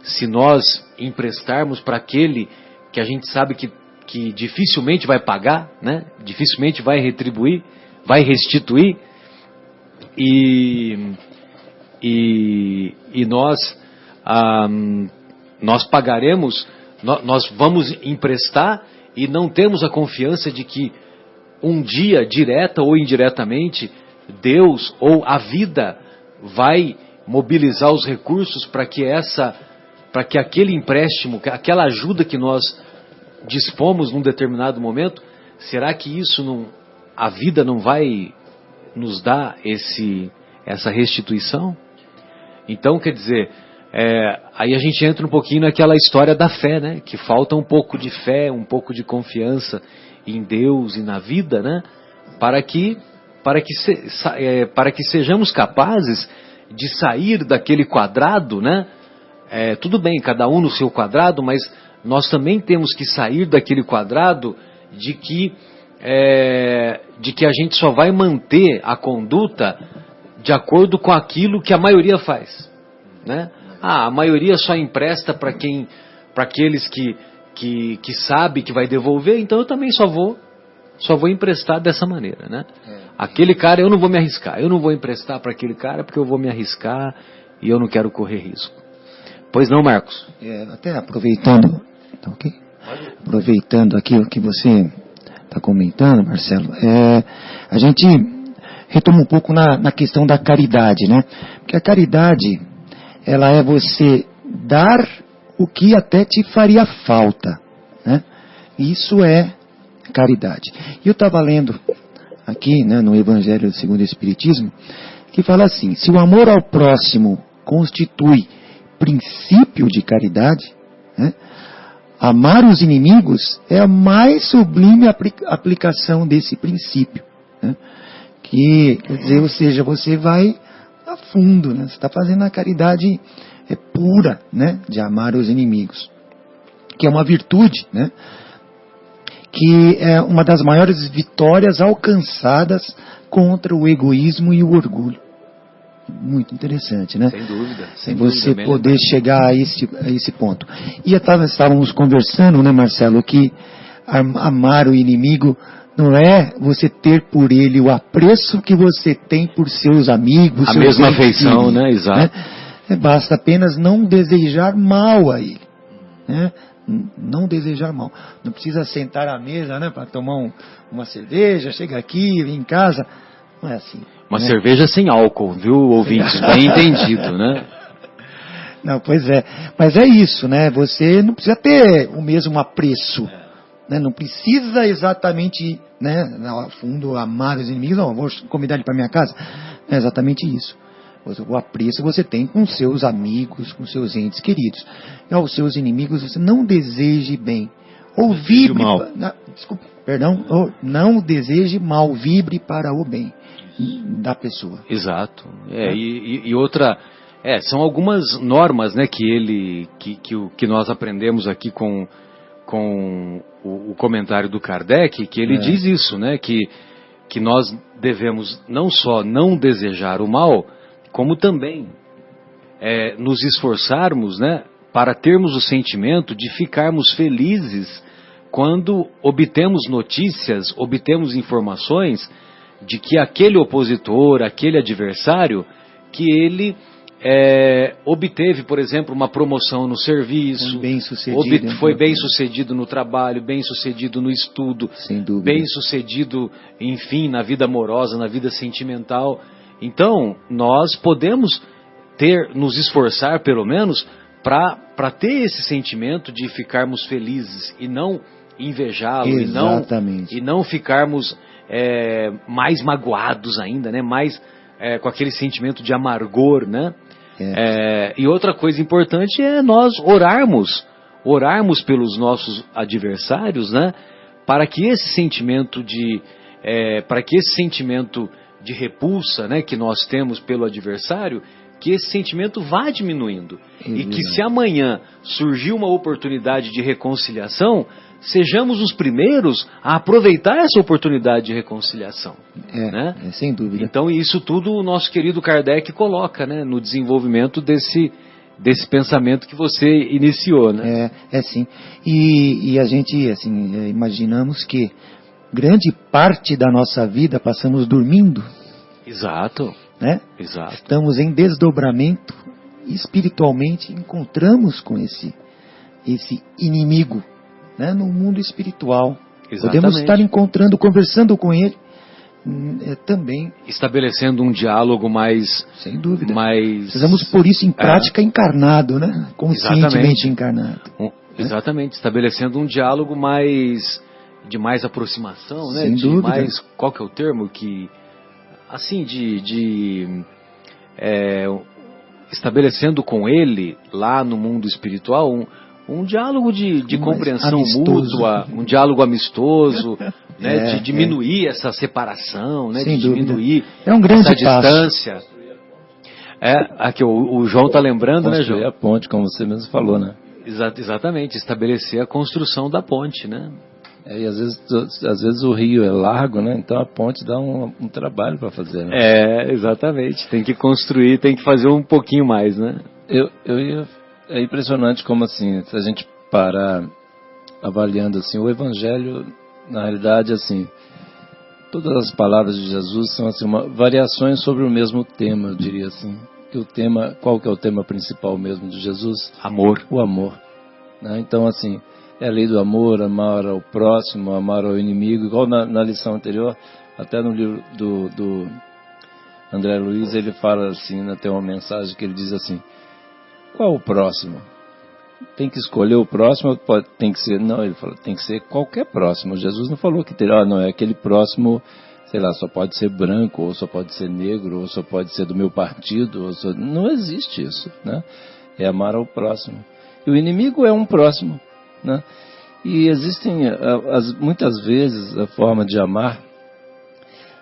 se nós emprestarmos para aquele que a gente sabe que dificilmente vai pagar, né? Dificilmente vai retribuir, vai restituir? E nós pagaremos, nós vamos emprestar e não temos a confiança de que um dia, direta ou indiretamente, Deus ou a vida vai mobilizar os recursos para que aquele empréstimo, aquela ajuda que nós dispomos num determinado momento, será que a vida não vai nos dar essa restituição? Então, quer dizer, aí a gente entra um pouquinho naquela história da fé, né? Que falta um pouco de fé, um pouco de confiança em Deus e na vida, né? Para que sejamos capazes de sair daquele quadrado, né? Tudo bem, cada um no seu quadrado, mas nós também temos que sair daquele quadrado de que a gente só vai manter a conduta de acordo com aquilo que a maioria faz, né? A maioria só empresta para aqueles que sabe que vai devolver, então eu também só vou emprestar dessa maneira, né? Aquele cara eu não vou me arriscar, eu não vou emprestar para aquele cara porque eu vou me arriscar e eu não quero correr risco. Pois não, Marcos? Até aproveitando, tá ok? Aproveitando aqui o que você está comentando, Marcelo, a gente retoma um pouco na questão da caridade, né? Porque a caridade, ela é você dar o que até te faria falta, né? Isso é caridade. E eu estava lendo aqui, né, no Evangelho segundo o Espiritismo, que fala assim: se o amor ao próximo constitui princípio de caridade, né, amar os inimigos é a mais sublime aplicação desse princípio, né? Que, quer dizer, ou seja, você vai a fundo, né? Você está fazendo a caridade pura, né, de amar os inimigos, que é uma virtude, né, que é uma das maiores vitórias alcançadas contra o egoísmo e o orgulho. muito interessante, né? Sem dúvida. Sem Você dúvida, poder chegar a esse ponto. E estávamos conversando, né, Marcelo, que amar o inimigo não é você ter por ele o apreço que você tem por seus amigos. A seus mesma entes afeição, queridos, né? Exato. né? Basta apenas não desejar mal a ele, né? Não desejar mal. Não precisa sentar à mesa, né, para tomar uma cerveja, chega aqui, vem em casa. Não é assim. Uma né? cerveja sem álcool, viu, ouvintes? Bem entendido, né? Não, pois é. Mas é isso, né? Você não precisa ter o mesmo apreço. Né? Não precisa exatamente, né, no fundo, amar os inimigos. Não, vou convidar ele para minha casa. É exatamente isso. O apreço você tem com seus amigos, com seus entes queridos. E aos seus inimigos você não deseje bem. Ou vibre... Desculpa, perdão. Ou não deseje mal, vibre para o bem da pessoa. Exato. E outra... são algumas normas, né, que nós aprendemos aqui com o comentário do Kardec, que ele diz isso, né, que nós devemos não só não desejar o mal, como também nos esforçarmos, né, para termos o sentimento de ficarmos felizes quando obtemos notícias, obtemos informações de que aquele opositor, aquele adversário, que ele obteve, por exemplo, uma promoção no serviço, foi bem sucedido no trabalho, bem sucedido no estudo, bem sucedido, enfim, na vida amorosa, na vida sentimental. Então, nós podemos nos esforçar, pelo menos, para ter esse sentimento de ficarmos felizes e não invejá-lo, e não ficarmos mais magoados ainda, né? Mais com aquele sentimento de amargor, né? E outra coisa importante é nós orarmos pelos nossos adversários, né? Para que esse sentimento de repulsa, né, que nós temos pelo adversário, que esse sentimento vá diminuindo. E que se amanhã surgir uma oportunidade de reconciliação, sejamos os primeiros a aproveitar essa oportunidade de reconciliação. Né? Sem dúvida. Então isso tudo o nosso querido Kardec coloca, né, no desenvolvimento desse pensamento que você iniciou. Né? Sim. E a gente, assim, imaginamos que grande parte da nossa vida passamos dormindo. Exato. Né? Exato. Estamos em desdobramento, espiritualmente encontramos com esse inimigo, né? No mundo espiritual. Exatamente. Podemos estar encontrando, conversando com ele, também. Estabelecendo um diálogo mais... Sem dúvida. Mais... Precisamos pôr isso em prática encarnado, né? Conscientemente encarnado. Exatamente. Estabelecendo um diálogo de mais aproximação, né? Sem dúvida. Qual que é o termo que... Assim, estabelecendo com ele, lá no mundo espiritual, um diálogo de compreensão mútua, um diálogo amistoso, né, de diminuir essa separação, né, de diminuir essa distância. Aqui o João está lembrando, né, João? Construir a ponte, como você mesmo falou, né? Exatamente, estabelecer a construção da ponte, né? E às vezes o rio é largo, né? Então a ponte dá um trabalho para fazer, né? Exatamente. Tem que construir, tem que fazer um pouquinho mais, né? É impressionante como, assim, se a gente parar avaliando, assim, o Evangelho, na realidade, assim, todas as palavras de Jesus são, assim, variações sobre o mesmo tema, eu diria assim. Qual que é o tema principal mesmo de Jesus? Amor. O amor. Né? Então, assim... É a lei do amor, amar ao próximo, amar ao inimigo, igual na lição anterior, até no livro do André Luiz, ele fala assim, né, tem uma mensagem que ele diz assim, qual o próximo? Tem que escolher o próximo, tem que ser, não, ele fala, tem que ser qualquer próximo. Jesus não falou que não, é aquele próximo, sei lá, só pode ser branco, ou só pode ser negro, ou só pode ser do meu partido, não existe isso, né? É amar ao próximo. E o inimigo é um próximo. Né? E existem muitas vezes a forma de amar,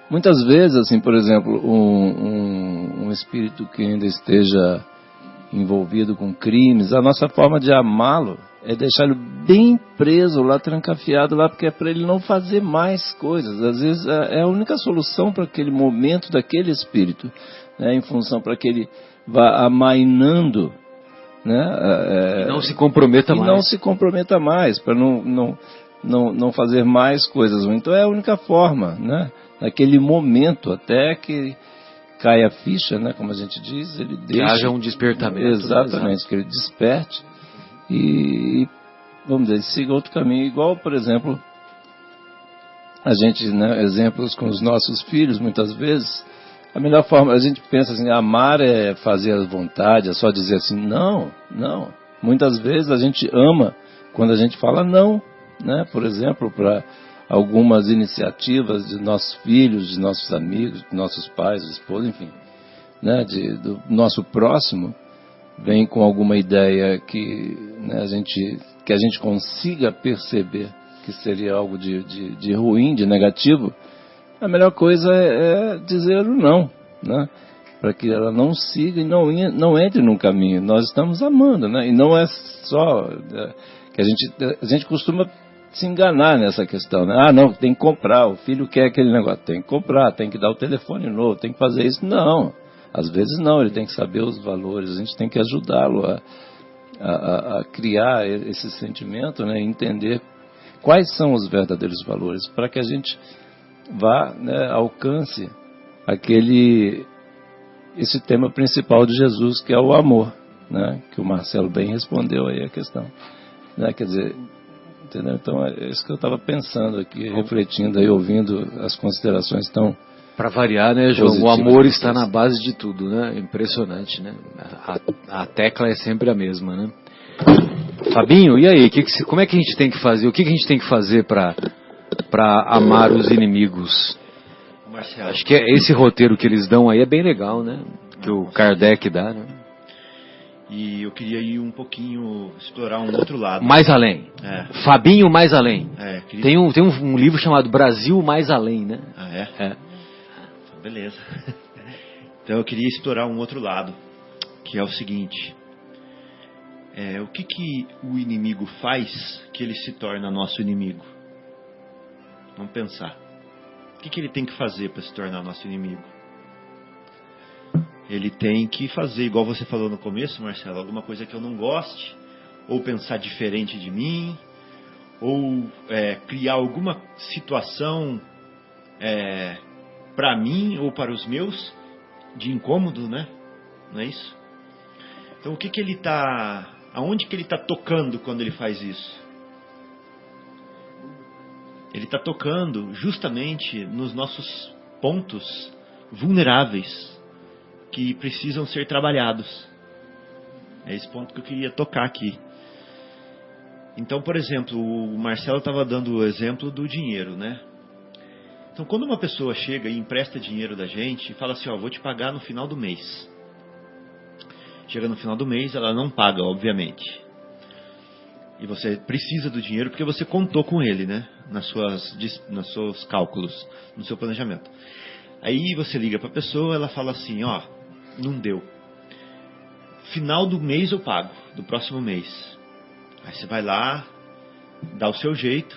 muitas vezes, assim, por exemplo, um espírito que ainda esteja envolvido com crimes, a nossa forma de amá-lo é deixar ele bem preso lá, trancafiado lá, porque é para ele não fazer mais coisas. Às vezes é a única solução para aquele momento daquele espírito, né, em função para que ele vá amainando, né, e não se comprometa mais. Não se comprometa mais, para não fazer mais coisas. Então é a única forma, né, naquele momento, até que caia a ficha, né, como a gente diz, ele deixa... Que haja um despertamento. Exatamente, né? que ele desperte e, vamos dizer, siga outro caminho. Igual, por exemplo, a gente, né, exemplos com os nossos filhos, muitas vezes, a melhor forma, a gente pensa assim, amar é fazer a vontade, é só dizer assim, não. Muitas vezes a gente ama quando a gente fala não, né, por exemplo, para algumas iniciativas de nossos filhos, de nossos amigos, de nossos pais, esposa, enfim, né, do nosso próximo, vem com alguma ideia que, né, que a gente consiga perceber que seria algo de ruim, de negativo, a melhor coisa é dizer o não, né, para que ela não siga e não entre num caminho. Nós estamos amando, né, e não é só que a gente costuma se enganar nessa questão, né? Não, tem que comprar, o filho quer aquele negócio, tem que comprar, tem que dar o telefone novo, tem que fazer isso. Não, às vezes não, ele tem que saber os valores, a gente tem que ajudá-lo a criar esse sentimento, né? Entender quais são os verdadeiros valores, para que a gente vá, né, alcance esse tema principal de Jesus, que é o amor, né? Que o Marcelo bem respondeu aí a questão, né? Quer dizer, entendeu? Então é isso que eu estava pensando aqui, refletindo aí, ouvindo as considerações tão... Para variar, né, João? O amor está na base de tudo, né? Impressionante, né? A tecla é sempre a mesma, né? Fabinho, e aí? Como é que a gente tem que fazer? O que a gente tem que fazer para amar os inimigos? Marcelo. Acho que esse roteiro que eles dão aí é bem legal, né? Que o Kardec dá, né? E eu queria ir um pouquinho, explorar um outro lado. Mais além. Fabinho Mais Além. Queria... Tem um livro chamado Brasil Mais Além, né? Ah, é? Beleza. Então eu queria explorar um outro lado, que é o seguinte. O que o inimigo faz que ele se torna nosso inimigo? Vamos pensar. O que ele tem que fazer para se tornar nosso inimigo? Ele tem que fazer, igual você falou no começo, Marcelo, alguma coisa que eu não goste, ou pensar diferente de mim, ou criar alguma situação para mim ou para os meus de incômodo, né? Não é isso? Então o que ele está, aonde que ele está tocando quando ele faz isso? Ele está tocando justamente nos nossos pontos vulneráveis, que precisam ser trabalhados. É esse ponto que eu queria tocar aqui. Então, por exemplo, o Marcelo estava dando o exemplo do dinheiro, né? Então, quando uma pessoa chega e empresta dinheiro da gente e fala assim, vou te pagar no final do mês. Chega no final do mês, ela não paga, obviamente. E você precisa do dinheiro porque você contou com ele, né? Nos seus cálculos, no seu planejamento. Aí você liga para a pessoa, ela fala assim, não deu. Final do mês eu pago, do próximo mês. Aí você vai lá, dá o seu jeito.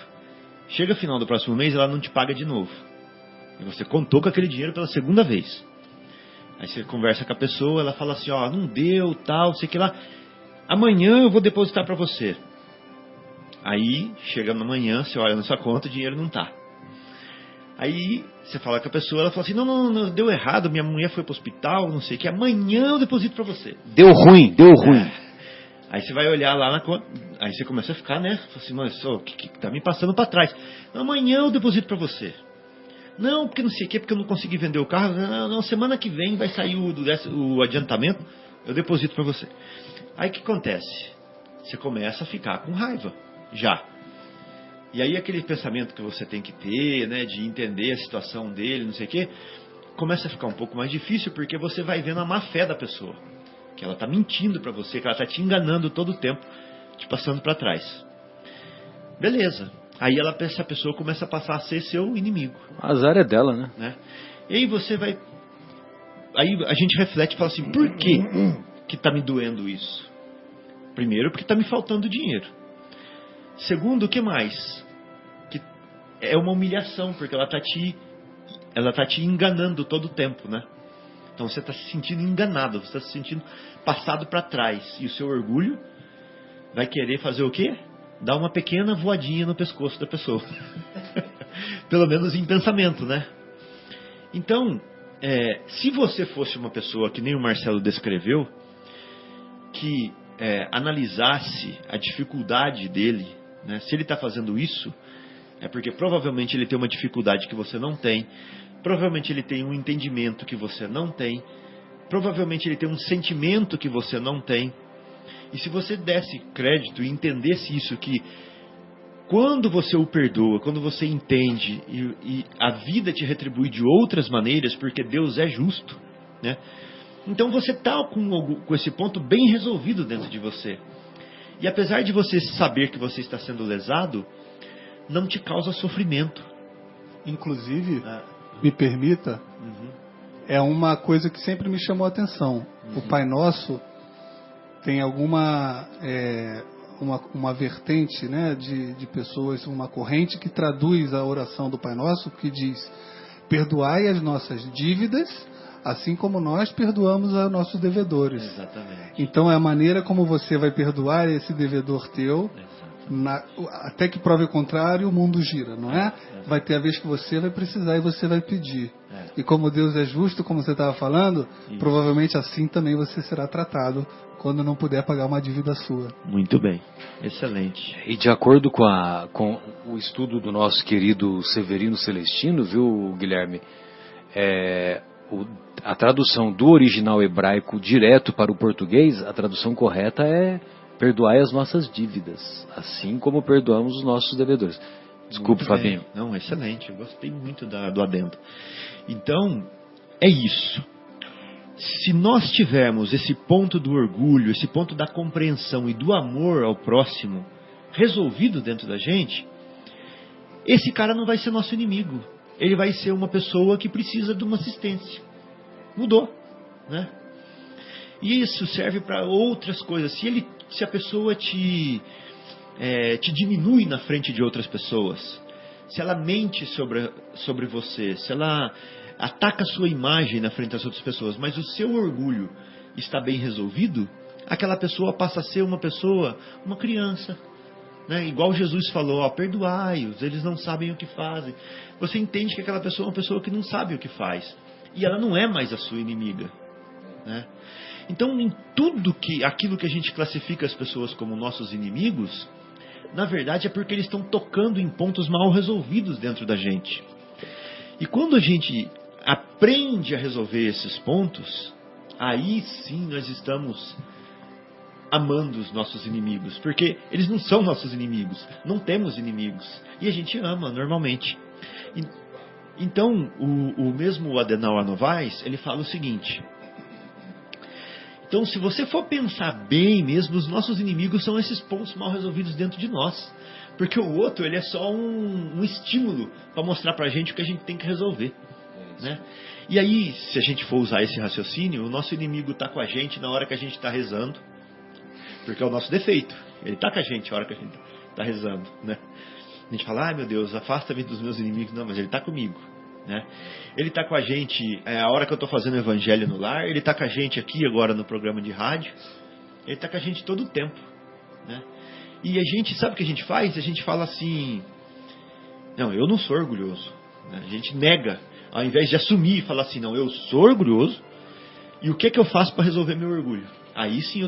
Chega final do próximo mês, ela não te paga de novo. E você contou com aquele dinheiro pela segunda vez. Aí você conversa com a pessoa, ela fala assim, não deu, tal, sei que lá. Amanhã eu vou depositar para você. Aí, chega na manhã, você olha na sua conta, o dinheiro não tá. Aí, você fala com a pessoa, ela fala assim, não, deu errado, minha mulher foi pro hospital, não sei o que, amanhã eu deposito para você. Deu ruim. Aí você vai olhar lá na conta, aí você começa a ficar, né? Fala assim, mas o que tá me passando para trás? Amanhã eu deposito para você. Não, porque não sei o que, porque eu não consegui vender o carro. Não, semana que vem vai sair o adiantamento, eu deposito para você. Aí o que acontece? Você começa a ficar com raiva, já. E aí aquele pensamento que você tem que ter, né, de entender a situação dele, não sei o que, começa a ficar um pouco mais difícil, porque você vai vendo a má fé da pessoa. Que ela está mentindo para você, que ela está te enganando todo o tempo, te passando para trás. Beleza. Aí essa pessoa começa a passar a ser seu inimigo. O azar é dela, né? E aí você vai... Aí a gente reflete e fala assim, por quê que está me doendo isso? Primeiro, porque está me faltando dinheiro. Segundo, o que mais? Que é uma humilhação, porque ela está te enganando todo o tempo, né? Então você está se sentindo enganado, você está se sentindo passado para trás. E o seu orgulho vai querer fazer o quê? Dar uma pequena voadinha no pescoço da pessoa. Pelo menos em pensamento, né? Então, se você fosse uma pessoa que nem o Marcelo descreveu, que analisasse a dificuldade dele, né? Se ele está fazendo isso, é porque provavelmente ele tem uma dificuldade que você não tem, provavelmente ele tem um entendimento que você não tem, provavelmente ele tem um sentimento que você não tem. E se você desse crédito e entendesse isso, que quando você o perdoa, quando você entende e a vida te retribui de outras maneiras, porque Deus é justo, né? Então você está com esse ponto bem resolvido dentro de você. E apesar de você saber que você está sendo lesado, não te causa sofrimento. Inclusive, me permita, é uma coisa que sempre me chamou a atenção. O Pai Nosso tem alguma uma vertente, né, de pessoas, uma corrente que traduz a oração do Pai Nosso, que diz: perdoai as nossas dívidas, assim como nós perdoamos a nossos devedores. Exatamente. Então é a maneira como você vai perdoar esse devedor teu. Até que prove o contrário, o mundo gira, não é? Vai ter a vez que você vai precisar e você vai pedir. E como Deus é justo, como você estava falando, provavelmente assim também você será tratado quando não puder pagar uma dívida sua. Muito bem, excelente. E de acordo com o estudo do nosso querido Severino Celestino, viu, Guilherme, a tradução do original hebraico direto para o português, a tradução correta é: perdoai as nossas dívidas, assim como perdoamos os nossos devedores. Desculpe, Fabinho. Não, excelente. Eu gostei muito do adendo. Então, é isso. Se nós tivermos esse ponto do orgulho, esse ponto da compreensão e do amor ao próximo resolvido dentro da gente, esse cara não vai ser nosso inimigo. Ele vai ser uma pessoa que precisa de uma assistência. Mudou, né? E isso serve para outras coisas. Se a pessoa te diminui na frente de outras pessoas, se ela mente sobre você, se ela ataca a sua imagem na frente das outras pessoas, mas o seu orgulho está bem resolvido, aquela pessoa passa a ser uma criança, né? Igual Jesus falou: perdoai-os, eles não sabem o que fazem. Você entende que aquela pessoa é uma pessoa que não sabe o que faz, e ela não é mais a sua inimiga, né? Então, em tudo aquilo que a gente classifica as pessoas como nossos inimigos, na verdade é porque eles estão tocando em pontos mal resolvidos dentro da gente. E quando a gente aprende a resolver esses pontos, aí sim nós estamos amando os nossos inimigos, porque eles não são nossos inimigos, não temos inimigos, e a gente ama normalmente. Então, o mesmo Adenauer Novaes, ele fala o seguinte: então, se você for pensar bem mesmo, os nossos inimigos são esses pontos mal resolvidos dentro de nós. Porque o outro, ele é só um estímulo para mostrar para a gente o que a gente tem que resolver, né? E aí, se a gente for usar esse raciocínio, o nosso inimigo está com a gente na hora que a gente está rezando, porque é o nosso defeito. Ele está com a gente na hora que a gente está rezando, né? A gente fala: ai meu Deus, afasta-me dos meus inimigos. Não, mas ele está comigo, né? Ele está com a gente a hora que eu estou fazendo o evangelho no lar, ele está com a gente aqui agora no programa de rádio, ele está com a gente todo o tempo, né? E a gente, sabe o que a gente faz? A gente fala assim: não, eu não sou orgulhoso, né? A gente nega, ao invés de assumir e falar assim: não, eu sou orgulhoso, e o que é que eu faço para resolver meu orgulho? Aí sim eu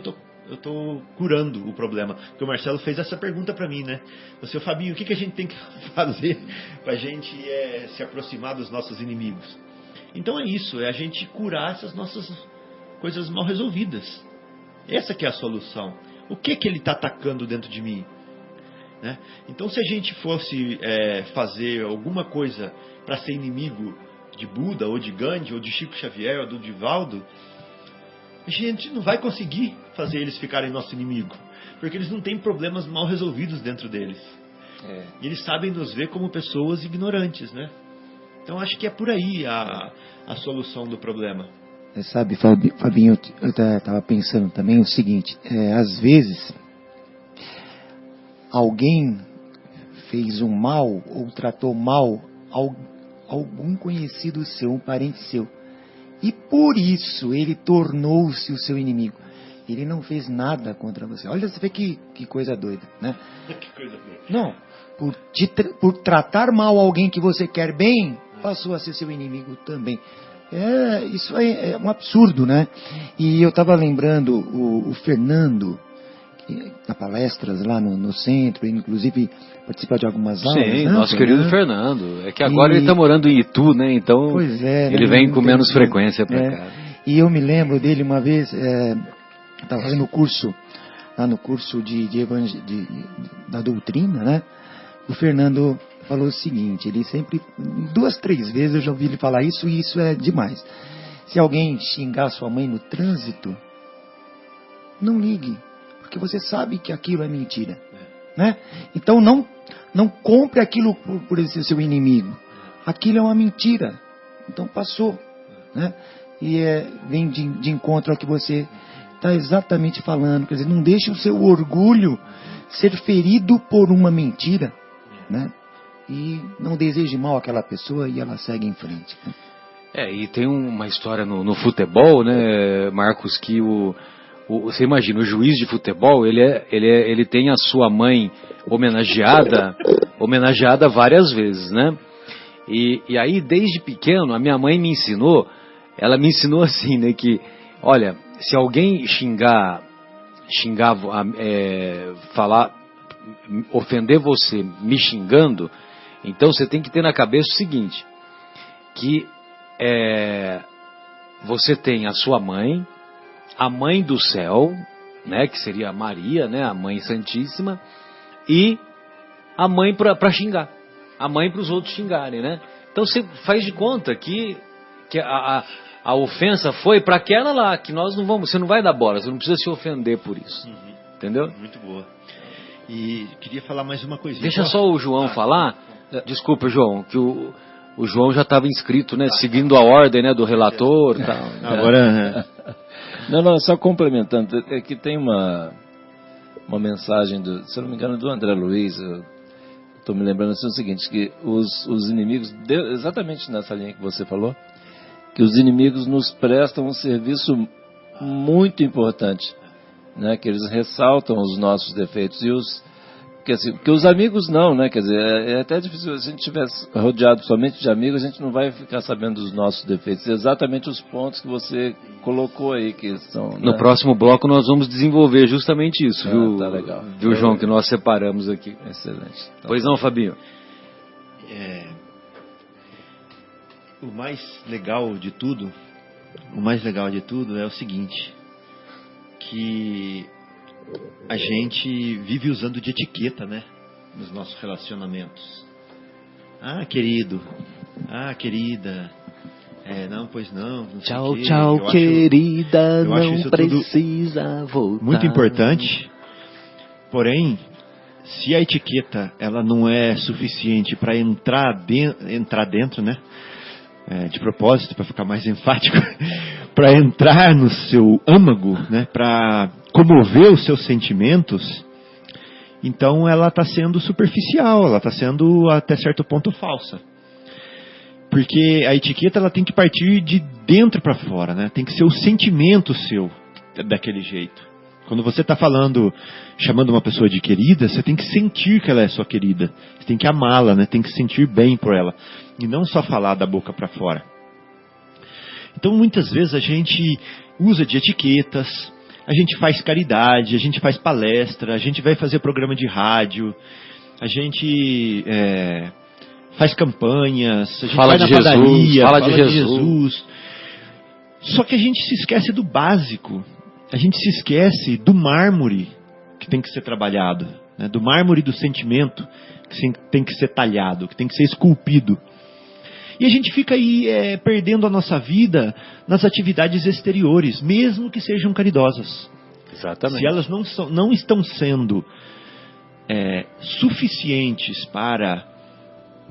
estou curando o problema. Porque o Marcelo fez essa pergunta para mim, né? Você, Fabinho, o que a gente tem que fazer para a gente se aproximar dos nossos inimigos? Então é isso, é a gente curar essas nossas coisas mal resolvidas. Essa que é a solução. O que ele está atacando dentro de mim, né? Então, se a gente fosse fazer alguma coisa para ser inimigo de Buda, ou de Gandhi, ou de Chico Xavier, ou do Divaldo, a gente não vai conseguir fazer eles ficarem nosso inimigo, porque eles não têm problemas mal resolvidos dentro deles. E eles sabem nos ver como pessoas ignorantes, né? Então acho que é por aí a solução do problema. Sabe, Fabinho, eu estava pensando também o seguinte, às vezes alguém fez um mal ou tratou mal algum conhecido seu, um parente seu, e por isso ele tornou-se o seu inimigo. Ele não fez nada contra você. Olha, você vê que coisa doida, né? Que coisa doida. Não, por tratar mal alguém que você quer bem, passou a ser seu inimigo também. Isso é um absurdo, né? E eu estava lembrando o Fernando, que dá palestras lá no centro, inclusive participa de algumas aulas. Sim, né, nosso querido Fernando. É que agora ele está morando em Itu, né? Então pois é, ele vem com menos frequência para cá. E eu me lembro dele uma vez, estava fazendo curso, lá no curso da doutrina, né? O Fernando falou o seguinte, ele sempre, 2, 3 vezes eu já ouvi ele falar isso, e isso é demais. Se alguém xingar sua mãe no trânsito, não ligue, porque você sabe que aquilo é mentira, né? Então não compre aquilo por ele ser seu inimigo. Aquilo é uma mentira. Então passou, né? E vem de encontro ao que você está exatamente falando. Quer dizer, não deixe o seu orgulho ser ferido por uma mentira, né? E não deseje mal àquela pessoa e ela segue em frente, né? E tem uma história no futebol, né, Marcos, que você imagina, o juiz de futebol, ele tem a sua mãe homenageada várias vezes, né? E aí, desde pequeno, a minha mãe ela me ensinou assim, né, que, olha, se alguém falar, ofender você me xingando, então você tem que ter na cabeça o seguinte, que você tem a sua mãe, a mãe do céu, né, que seria a Maria, né, a mãe santíssima, e a mãe para xingar, a mãe para os outros xingarem, né? Então você faz de conta que a ofensa foi para aquela lá, que nós não vamos, você não vai dar bola, você não precisa se ofender por isso, entendeu? Muito boa. E queria falar mais uma coisinha. Deixa só o João falar. Desculpa, João, que o João já estava inscrito, né, seguindo a ordem, né, do relator, tal. Agora, não, só complementando, é que tem uma mensagem se eu não me engano, do André Luiz. Estou me lembrando assim, o seguinte, que os inimigos, exatamente nessa linha que você falou, que os inimigos nos prestam um serviço muito importante, né? Que eles ressaltam os nossos defeitos porque os amigos não, né? Quer dizer, é até difícil, se a gente estiver rodeado somente de amigos, a gente não vai ficar sabendo dos nossos defeitos, exatamente os pontos que você colocou aí, que são... No próximo bloco nós vamos desenvolver justamente isso, viu? Tá legal. Viu, João, que nós separamos aqui. Excelente. Então, pois não, Fabinho? O mais legal de tudo é o seguinte, que a gente vive usando de etiqueta, né, nos nossos relacionamentos. Ah, querido. Ah, querida. Não, pois não. Tchau, tchau, querida. Não precisa voltar. Muito importante. Porém, se a etiqueta ela não é suficiente para entrar dentro, né? De propósito, para ficar mais enfático, para entrar no seu âmago, né, para comover os seus sentimentos, então ela está sendo superficial, ela está sendo até certo ponto falsa. Porque a etiqueta ela tem que partir de dentro para fora, né? Tem que ser o sentimento seu daquele jeito. Quando você está chamando uma pessoa de querida, você tem que sentir que ela é sua querida. Você tem que amá-la, né? Tem que sentir bem por ela. E não só falar da boca para fora. Então, muitas vezes a gente usa de etiquetas, a gente faz caridade, a gente faz palestra, a gente vai fazer programa de rádio, a gente faz campanhas, a gente vai na padaria, fala de Jesus. Só que a gente se esquece do básico. A gente se esquece do mármore que tem que ser trabalhado, né? Do mármore do sentimento que tem que ser talhado, que tem que ser esculpido. E a gente fica aí perdendo a nossa vida nas atividades exteriores, mesmo que sejam caridosas. Exatamente. Se elas não estão sendo suficientes para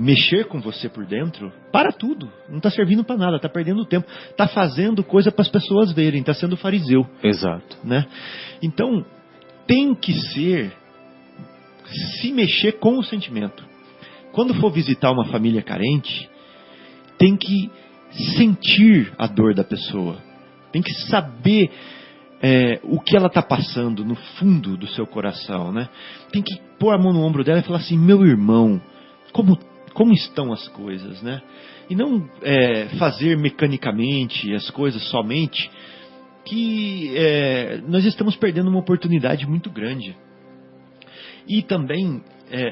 mexer com você por dentro, para tudo. Não está servindo para nada, está perdendo tempo. Está fazendo coisa para as pessoas verem, está sendo fariseu. Exato. Né? Então, tem que se mexer com o sentimento. Quando for visitar uma família carente, tem que sentir a dor da pessoa. Tem que saber o que ela está passando no fundo do seu coração. Né? Tem que pôr a mão no ombro dela e falar assim, meu irmão, como estão as coisas? Né? E não fazer mecanicamente as coisas somente, que nós estamos perdendo uma oportunidade muito grande. E também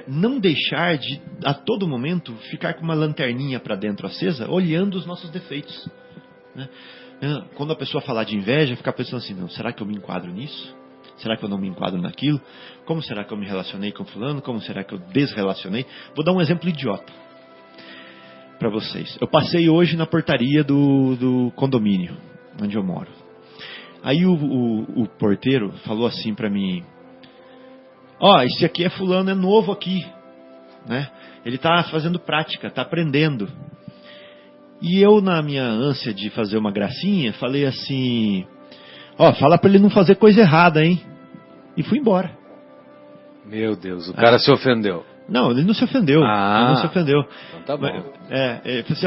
não deixar de, a todo momento, ficar com uma lanterninha para dentro acesa, olhando os nossos defeitos. Né? Quando a pessoa falar de inveja, ficar pensando assim, não, será que eu me enquadro nisso? Será que eu não me enquadro naquilo? Como será que eu me relacionei com fulano? Como será que eu desrelacionei? Vou dar um exemplo idiota para vocês. Eu passei hoje na portaria do condomínio, onde eu moro. Aí o porteiro falou assim para mim, esse aqui é fulano, é novo aqui, né? Ele está fazendo prática, está aprendendo. E eu, na minha ânsia de fazer uma gracinha, falei assim, fala para ele não fazer coisa errada, hein? E fui embora. Meu Deus, o cara se ofendeu. Não, ele não se ofendeu. Ele não se ofendeu. Então tá bom.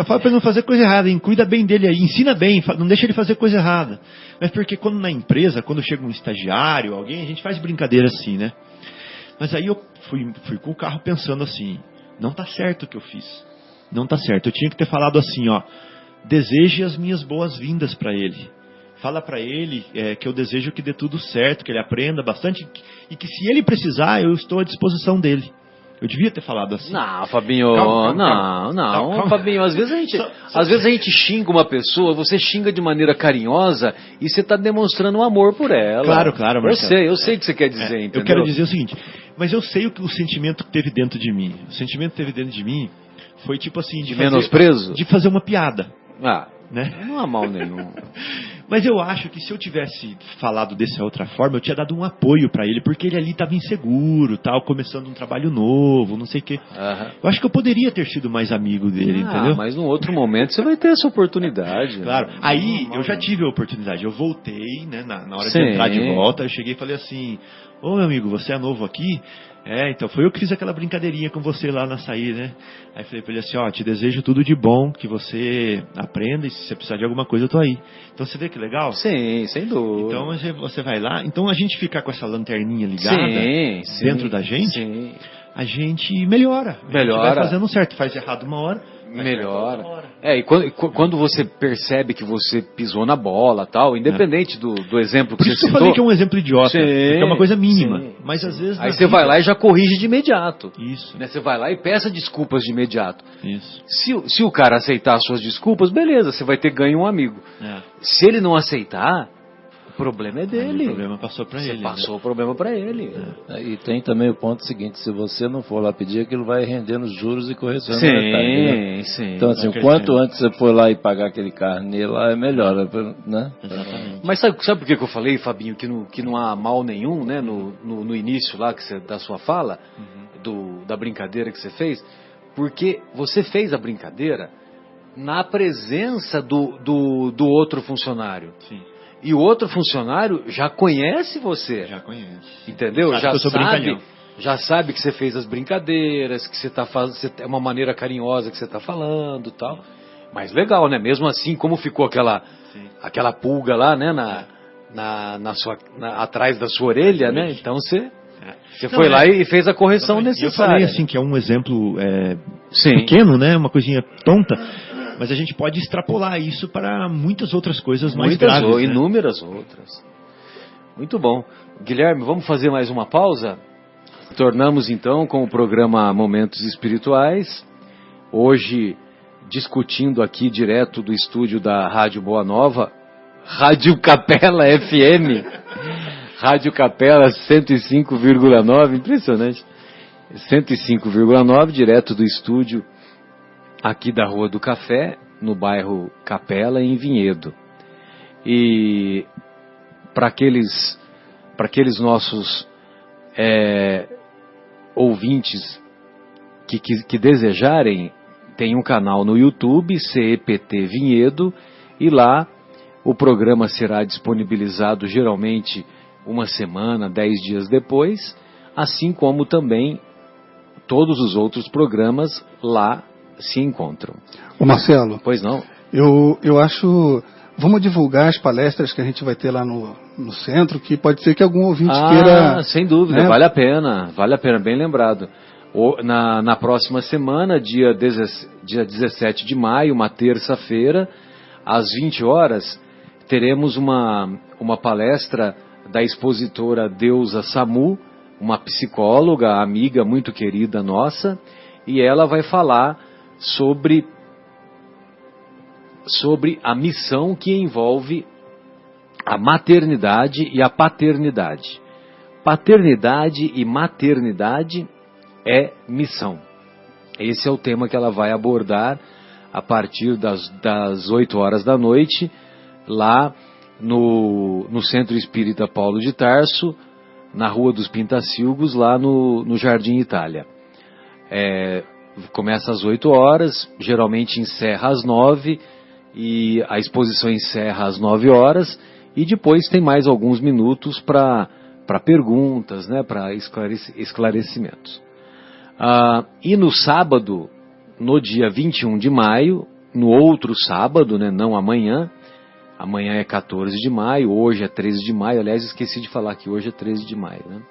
Fala para ele não fazer coisa errada, hein? Cuida bem dele aí, ensina bem, não deixa ele fazer coisa errada. Mas porque quando na empresa, quando chega um estagiário, alguém, a gente faz brincadeira assim, né? Mas aí eu fui com o carro pensando assim, não tá certo o que eu fiz. Não tá certo. Eu tinha que ter falado assim, deseje as minhas boas-vindas para ele. Fala para ele que eu desejo que dê tudo certo, que ele aprenda bastante e que se ele precisar, eu estou à disposição dele. Eu devia ter falado assim. Não, Fabinho, calma. Fabinho, às vezes a gente xinga uma pessoa, você xinga de maneira carinhosa e você está demonstrando um amor por ela. Claro, Marcelo. Eu sei o que você quer dizer, entendeu? Eu quero dizer o seguinte, mas eu sei o sentimento que teve dentro de mim. O sentimento que teve dentro de mim foi tipo assim, de menosprezo? De fazer uma piada. Né? Não há mal nenhum. Mas eu acho que se eu tivesse falado dessa outra forma, eu tinha dado um apoio para ele, porque ele ali estava inseguro, começando um trabalho novo, não sei o quê. Eu acho que eu poderia ter sido mais amigo dele, entendeu? Mas num outro momento você vai ter essa oportunidade. Claro. Né? Aí eu já tive a oportunidade. Eu voltei, né, na hora de entrar de volta, eu cheguei e falei assim, meu amigo, você é novo aqui? Então foi eu que fiz aquela brincadeirinha com você lá na saída, né? Aí falei pra ele assim, te desejo tudo de bom, que você aprenda e se você precisar de alguma coisa eu tô aí. Então você vê que legal? Sim, sem dúvida. Então você vai lá, então a gente ficar com essa lanterninha ligada dentro da gente, a gente melhora. A gente vai fazendo certo, faz errado uma hora, melhora. E quando você percebe que você pisou na bola, tal, independente do exemplo que você citou. Por isso que eu falei que é um exemplo idiota, porque é uma coisa mínima. Mas às vezes. Aí você vai lá e já corrige de imediato. Isso. Né? Você vai lá e peça desculpas de imediato. Isso. Se o cara aceitar as suas desculpas, beleza, você vai ter ganho um amigo. Se ele não aceitar, o problema é dele. O problema passou para ele. Você passou o problema para ele. E tem também o ponto seguinte, se você não for lá pedir, aquilo vai rendendo juros e correção. Sim. Então assim, quanto antes você for lá e pagar aquele carnê lá, é melhor, né? Exatamente. Mas sabe por que eu falei, Fabinho, que não há mal nenhum, né, no início lá da sua fala, da brincadeira que você fez? Porque você fez a brincadeira na presença do outro funcionário. Sim. E o outro funcionário já conhece você. Já conhece. Entendeu? Sabe já sabe que você fez as brincadeiras, que você está fazendo, é uma maneira carinhosa que você está falando e tal. Mas legal, né? Mesmo assim, como ficou aquela pulga lá, né? Atrás da sua orelha, né? Então você foi lá e fez a correção necessária. Eu falei assim que é um exemplo pequeno, né? Uma coisinha tonta. Mas a gente pode extrapolar isso para muitas outras coisas mais graves. Né? Inúmeras outras. Muito bom. Guilherme, vamos fazer mais uma pausa? Tornamos então com o programa Momentos Espirituais. Hoje discutindo aqui direto do estúdio da Rádio Boa Nova, Rádio Capela FM. Rádio Capela 105,9, impressionante. 105,9, direto do estúdio aqui da Rua do Café, no bairro Capela, em Vinhedo. E para aqueles nossos ouvintes que desejarem, tem um canal no YouTube, CEPT Vinhedo, e lá o programa será disponibilizado geralmente uma semana, 10 dias depois, assim como também todos os outros programas lá se encontram. Ô Marcelo, Pois não? eu acho... Vamos divulgar as palestras que a gente vai ter lá no centro, que pode ser que algum ouvinte queira... Sem dúvida, né? vale a pena, bem lembrado. Na próxima semana, dia 17 de maio, uma terça-feira, às 20 horas, teremos uma palestra da expositora Deusa Samu, uma psicóloga, amiga muito querida nossa, e ela vai falar sobre a missão que envolve a maternidade e a paternidade. Paternidade e maternidade é missão. Esse é o tema que ela vai abordar a partir das 8 horas da noite, lá no Centro Espírita Paulo de Tarso, na Rua dos Pintacilgos, lá no Jardim Itália. Começa às 8 horas, geralmente encerra às 9, e a exposição encerra às 9 horas, e depois tem mais alguns minutos para perguntas, né, para esclarecimentos. E no sábado, no dia 21 de maio, no outro sábado, né, não amanhã é 14 de maio, hoje é 13 de maio, aliás, esqueci de falar que hoje é 13 de maio, né?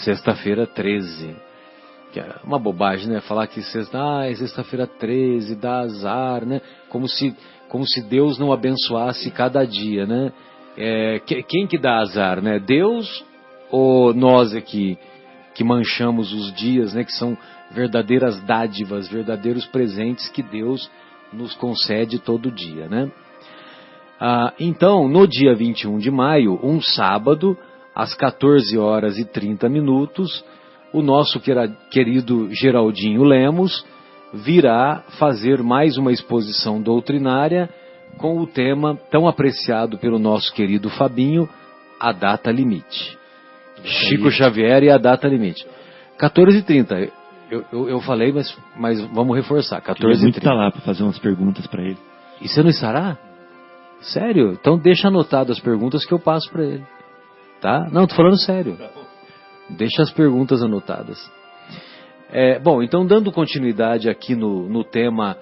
Sexta-feira 13. Que é uma bobagem, né? Falar que sexta-feira 13, dá azar, né? Como se Deus não abençoasse cada dia, né? Quem que dá azar, né? Deus ou nós aqui que manchamos os dias, né? Que são verdadeiras dádivas, verdadeiros presentes que Deus nos concede todo dia, né? Então, no dia 21 de maio, um sábado, às 14 horas e 30 minutos, o nosso querido Geraldinho Lemos virá fazer mais uma exposição doutrinária com o tema tão apreciado pelo nosso querido Fabinho, a data limite. Chico Xavier e a data limite. 14h30. Eu falei, mas vamos reforçar. 14h30. Muito estar lá para fazer umas perguntas para ele. E você não estará? Sério? Então deixa anotado as perguntas que eu passo para ele. Tá? Não, tô falando sério. Deixa as perguntas anotadas. Bom, então dando continuidade aqui no tema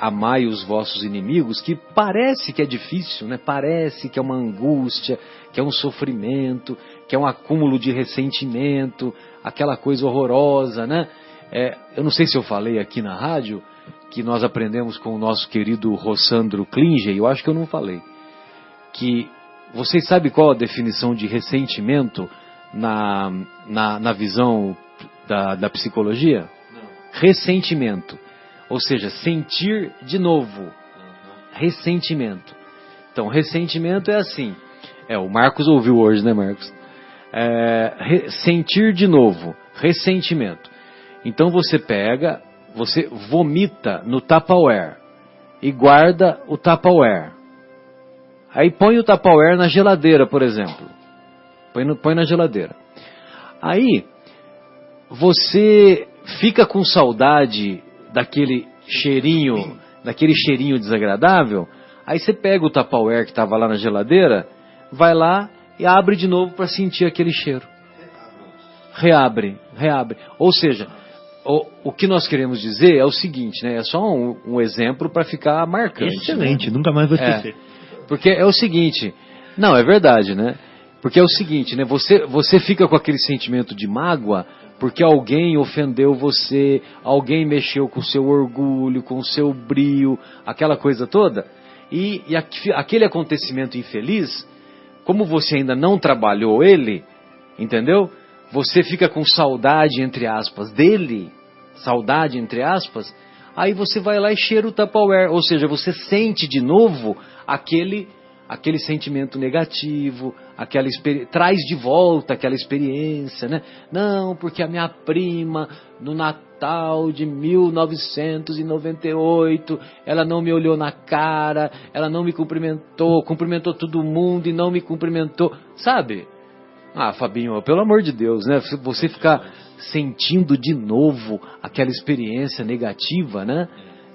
amai os vossos inimigos, que parece que é difícil, né? Parece que é uma angústia, que é um sofrimento, que é um acúmulo de ressentimento, aquela coisa horrorosa, né? Eu não sei se eu falei aqui na rádio, que nós aprendemos com o nosso querido Rossandro Klinger, eu acho que eu não falei, que vocês sabem qual a definição de ressentimento na visão da psicologia? Não. Ressentimento, ou seja, sentir de novo. Ressentimento. Então, ressentimento é assim. O Marcos ouviu hoje, né, Marcos? Sentir de novo, ressentimento. Então você vomita no Tupperware e guarda o Tupperware. Aí põe o Tupperware na geladeira, por exemplo. Põe na geladeira. Aí você fica com saudade daquele cheirinho desagradável. Aí você pega o Tupperware que estava lá na geladeira, vai lá e abre de novo para sentir aquele cheiro. Reabre. Ou seja, o que nós queremos dizer é o seguinte, né? É só um exemplo para ficar marcante. Excelente, né? Nunca mais vou esquecer. Porque é o seguinte, não, é verdade, né? Porque é o seguinte, né? Você fica com aquele sentimento de mágoa porque alguém ofendeu você, alguém mexeu com o seu orgulho, com o seu brio, aquela coisa toda. E aquele acontecimento infeliz, como você ainda não trabalhou ele, entendeu? Você fica com saudade, entre aspas, dele, saudade, entre aspas, aí você vai lá e cheira o Tupperware, ou seja, você sente de novo aquele sentimento negativo, traz de volta aquela experiência, né? Não, porque a minha prima, no Natal de 1998, ela não me olhou na cara, ela não me cumprimentou todo mundo e não me cumprimentou, sabe? Fabinho, pelo amor de Deus, né? Você ficar sentindo de novo aquela experiência negativa, né?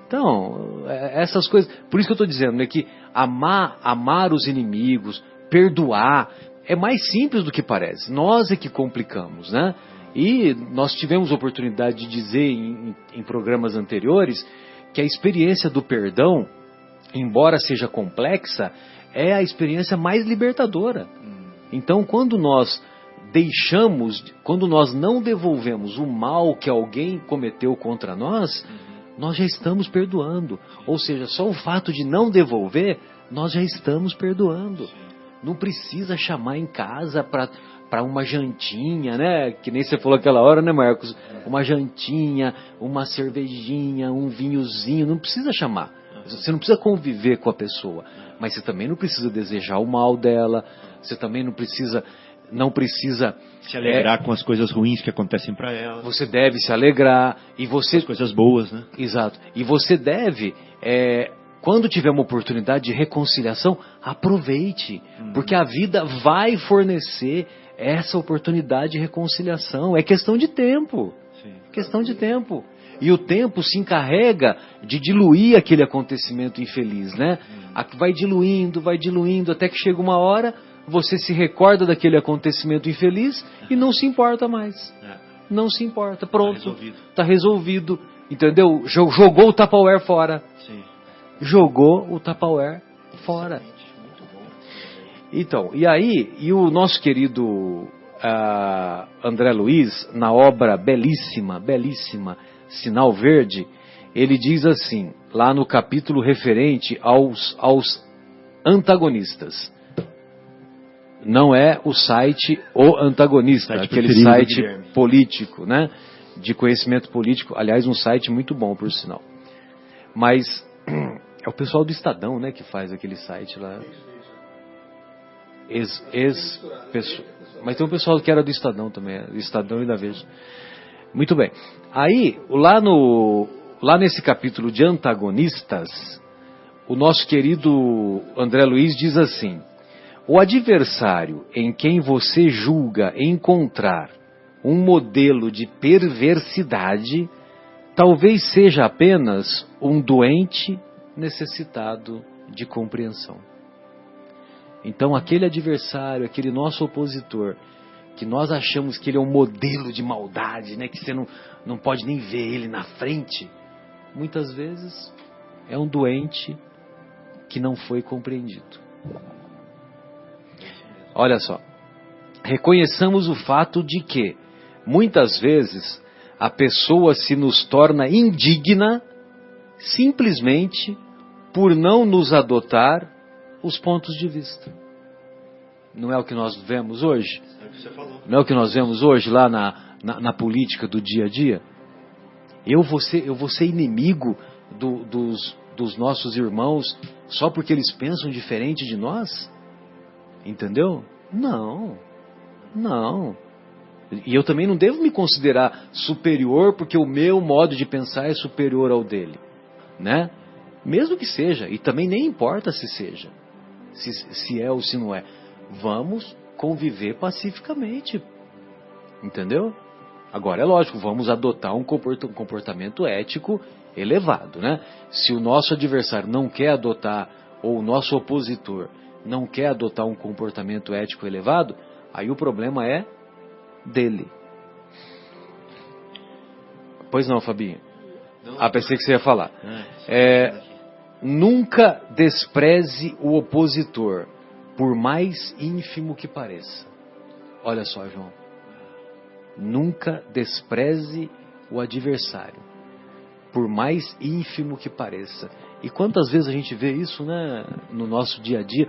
Então, essas coisas... Por isso que eu estou dizendo, né, que amar os inimigos, perdoar, é mais simples do que parece. Nós é que complicamos, né? E nós tivemos oportunidade de dizer em programas anteriores que a experiência do perdão, embora seja complexa, é a experiência mais libertadora. Então, quando nós não devolvemos o mal que alguém cometeu contra nós, nós já estamos perdoando. Ou seja, só o fato de não devolver, nós já estamos perdoando. Não precisa chamar em casa para uma jantinha, né? Que nem você falou aquela hora, né, Marcos? Uma jantinha, uma cervejinha, um vinhozinho, não precisa chamar. Você não precisa conviver com a pessoa, mas você também não precisa desejar o mal dela, você também não precisa se alegrar com as coisas ruins que acontecem para ela. Você deve se alegrar e você as coisas boas, né? Exato. E você deve quando tiver uma oportunidade de reconciliação, aproveite, porque a vida vai fornecer essa oportunidade de reconciliação. É questão de tempo. Sim. Questão de tempo. E o tempo se encarrega de diluir aquele acontecimento infeliz, né? Vai diluindo, até que chega uma hora, você se recorda daquele acontecimento infeliz e não se importa mais. Não se importa, pronto. Está resolvido. Entendeu? Jogou o Tupperware fora. Sim. Jogou o Tupperware fora. Muito bom. Então, e o nosso querido André Luiz, na obra belíssima, Sinal Verde, ele diz assim, lá no capítulo referente aos antagonistas. Não é o site O Antagonista, aquele site político, né? De conhecimento político. Aliás, um site muito bom, por sinal. Mas é o pessoal do Estadão, né, que faz aquele site lá. Mas tem um pessoal que era do Estadão também, do Estadão e da Veja. Muito bem. Aí, lá nesse capítulo de antagonistas, o nosso querido André Luiz diz assim: o adversário em quem você julga encontrar um modelo de perversidade, talvez seja apenas um doente necessitado de compreensão. Então, aquele adversário, aquele nosso opositor, que nós achamos que ele é um modelo de maldade, né, que você não pode nem ver ele na frente, muitas vezes é um doente que não foi compreendido. Olha só, reconheçamos o fato de que, muitas vezes, a pessoa se nos torna indigna simplesmente por não nos adotar os pontos de vista. Não é o que nós vemos hoje? Não é o que nós vemos hoje lá na política do dia a dia? Eu vou ser inimigo dos nossos irmãos só porque eles pensam diferente de nós? Entendeu? Não. E eu também não devo me considerar superior porque o meu modo de pensar é superior ao dele, né? Mesmo que seja, e também nem importa se seja, se é ou se não é. Vamos conviver pacificamente, entendeu? Agora é lógico, vamos adotar um comportamento ético elevado, né? Se o nosso adversário não quer adotar, ou o nosso opositor não quer adotar um comportamento ético elevado, aí o problema é dele. Pois não, Fabinho? Pensei que você ia falar. Nunca despreze o opositor, por mais ínfimo que pareça. Olha só, João. Nunca despreze o adversário, por mais ínfimo que pareça. E quantas vezes a gente vê isso, né, no nosso dia a dia,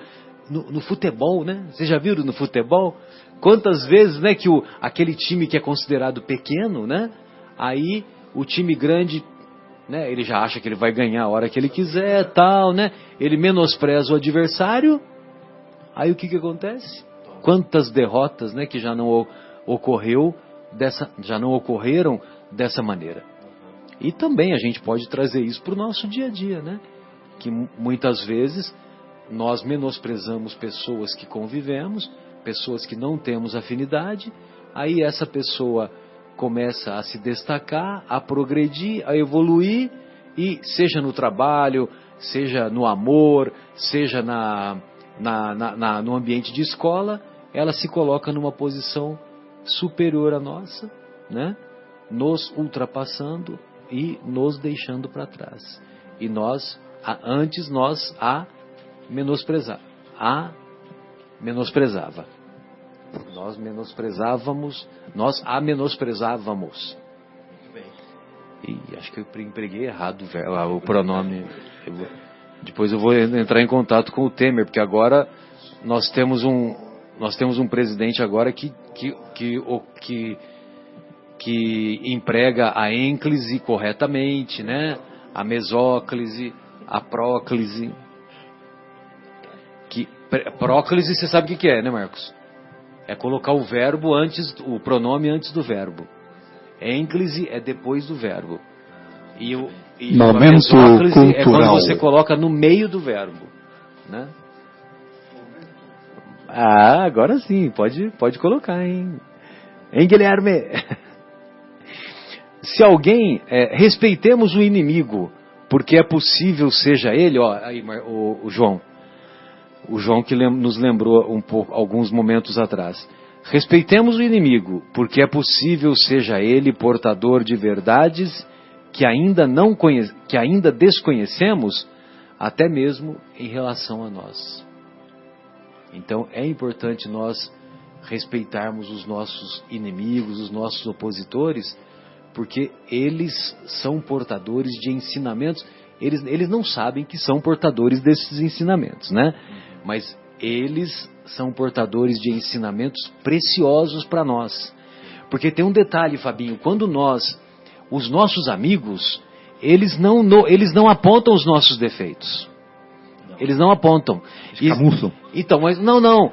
no futebol, né? Vocês já viram no futebol? Quantas vezes, né, que aquele time que é considerado pequeno, né? Aí o time grande, né, ele já acha que ele vai ganhar a hora que ele quiser, tal, né? Ele menospreza o adversário. Aí o que acontece? Quantas derrotas, né, que já não ocorreram dessa maneira. E também a gente pode trazer isso para o nosso dia a dia, né? Que muitas vezes nós menosprezamos pessoas que convivemos, pessoas que não temos afinidade, aí essa pessoa começa a se destacar, a progredir, a evoluir, e seja no trabalho, seja no amor, seja no ambiente de escola, ela se coloca numa posição superior à nossa, né? Nos ultrapassando e nos deixando para trás. E antes nós a menosprezava. Nós menosprezávamos, nós a menosprezávamos. E acho que eu empreguei errado o pronome. Depois eu vou entrar em contato com o Temer, porque agora nós temos um presidente agora que emprega a ênclise corretamente, né? A mesóclise, a próclise. Próclise, você sabe o que é, né, Marcos? É colocar o pronome antes do verbo. Ênclise é depois do verbo. E a mesóclise é quando você coloca no meio do verbo, né? Ah, agora sim, pode colocar, hein? Hein, Guilherme? Se alguém... respeitemos o inimigo, porque é possível seja ele... Ó, aí, o João. O João que nos lembrou um pouco, alguns momentos atrás. Respeitemos o inimigo, porque é possível seja ele portador de verdades que ainda desconhecemos, até mesmo em relação a nós. Então é importante nós respeitarmos os nossos inimigos, os nossos opositores, porque eles são portadores de ensinamentos. Eles não sabem que são portadores desses ensinamentos, né? Mas eles são portadores de ensinamentos preciosos para nós. Porque tem um detalhe, Fabinho, quando os nossos amigos, eles não apontam os nossos defeitos. Eles não apontam. Eles camuflam. Então, mas não.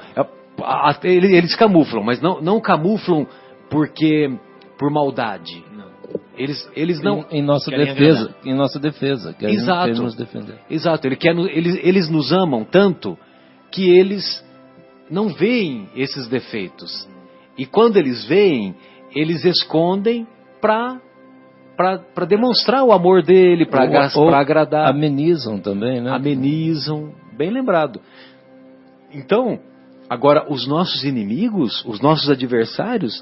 Eles camuflam, mas não camuflam por maldade. Eles não... Em nossa defesa. Exato. Nos defender. Exato. Eles nos amam tanto que eles não veem esses defeitos. E quando eles veem, eles escondem para demonstrar o amor dele, para agradar. Amenizam também, né? Amenizam, bem lembrado. Então, agora, os nossos inimigos, os nossos adversários,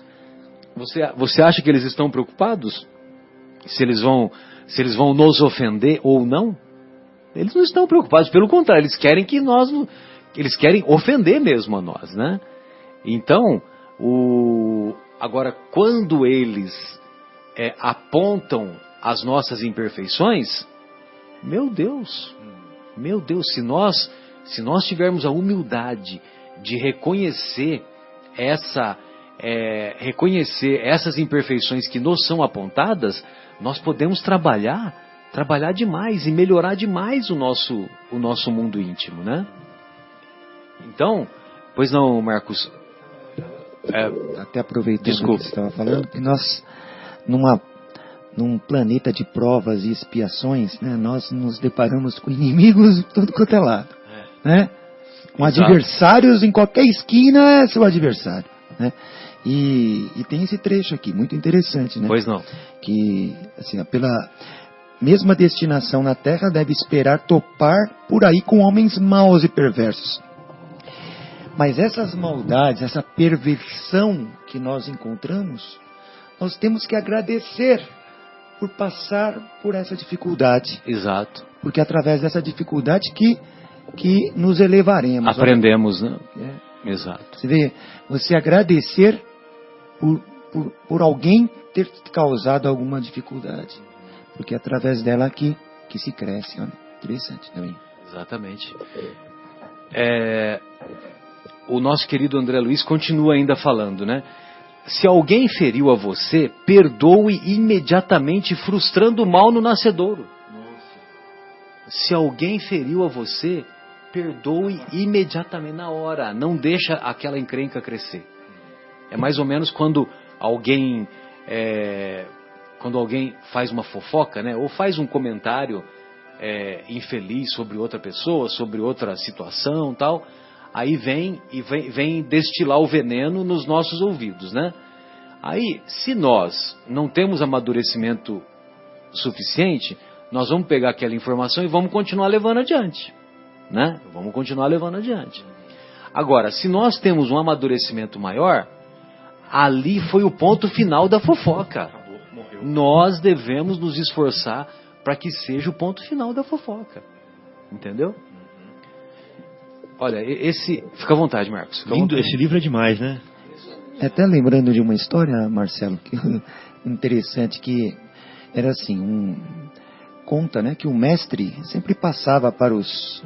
você acha que eles estão preocupados? Se eles vão nos ofender ou não? Eles não estão preocupados, pelo contrário, eles querem ofender mesmo a nós, né? Então, agora, quando eles apontam as nossas imperfeições, meu Deus, se nós tivermos a humildade de reconhecer essas imperfeições que nos são apontadas, nós podemos trabalhar demais e melhorar demais o nosso mundo íntimo, né? Então, pois não, Marcos? Até aproveitando Desculpa. o que você estava falando, que nós, num planeta de provas e expiações, né, nós nos deparamos com inimigos de todo quanto é lado, né? Com Exato. adversários em qualquer esquina é seu adversário, né? E tem esse trecho aqui, muito interessante, né? Pois não. Que, assim, pela mesma destinação na Terra deve esperar topar por aí com homens maus e perversos. Mas essas maldades, essa perversão que nós encontramos, nós temos que agradecer por passar por essa dificuldade. Exato. Porque é através dessa dificuldade que nos elevaremos. Aprendemos, né? Exato. Você vê, você agradecer por alguém ter causado alguma dificuldade. Porque é através dela que se cresce. Olha, interessante também. Exatamente. O nosso querido André Luiz continua ainda falando, né? Se alguém feriu a você, perdoe imediatamente, frustrando o mal no nascedouro. Se alguém feriu a você, perdoe imediatamente, na hora. Não deixa aquela encrenca crescer. É mais ou menos quando alguém faz uma fofoca, né? Ou faz um comentário infeliz sobre outra pessoa, sobre outra situação, tal. Aí vem destilar o veneno nos nossos ouvidos, né? Aí, se nós não temos amadurecimento suficiente, nós vamos pegar aquela informação e vamos continuar levando adiante, né? Vamos continuar levando adiante. Agora, se nós temos um amadurecimento maior, ali foi o ponto final da fofoca. Acabou, morreu. Nós devemos nos esforçar para que seja o ponto final da fofoca. Entendeu? Olha, esse... Fica à vontade, Marcos. Fica à Lindo, vontade. esse livro é demais, né? Até lembrando de uma história, Marcelo, que interessante, que era assim, conta, né, que o mestre sempre passava para os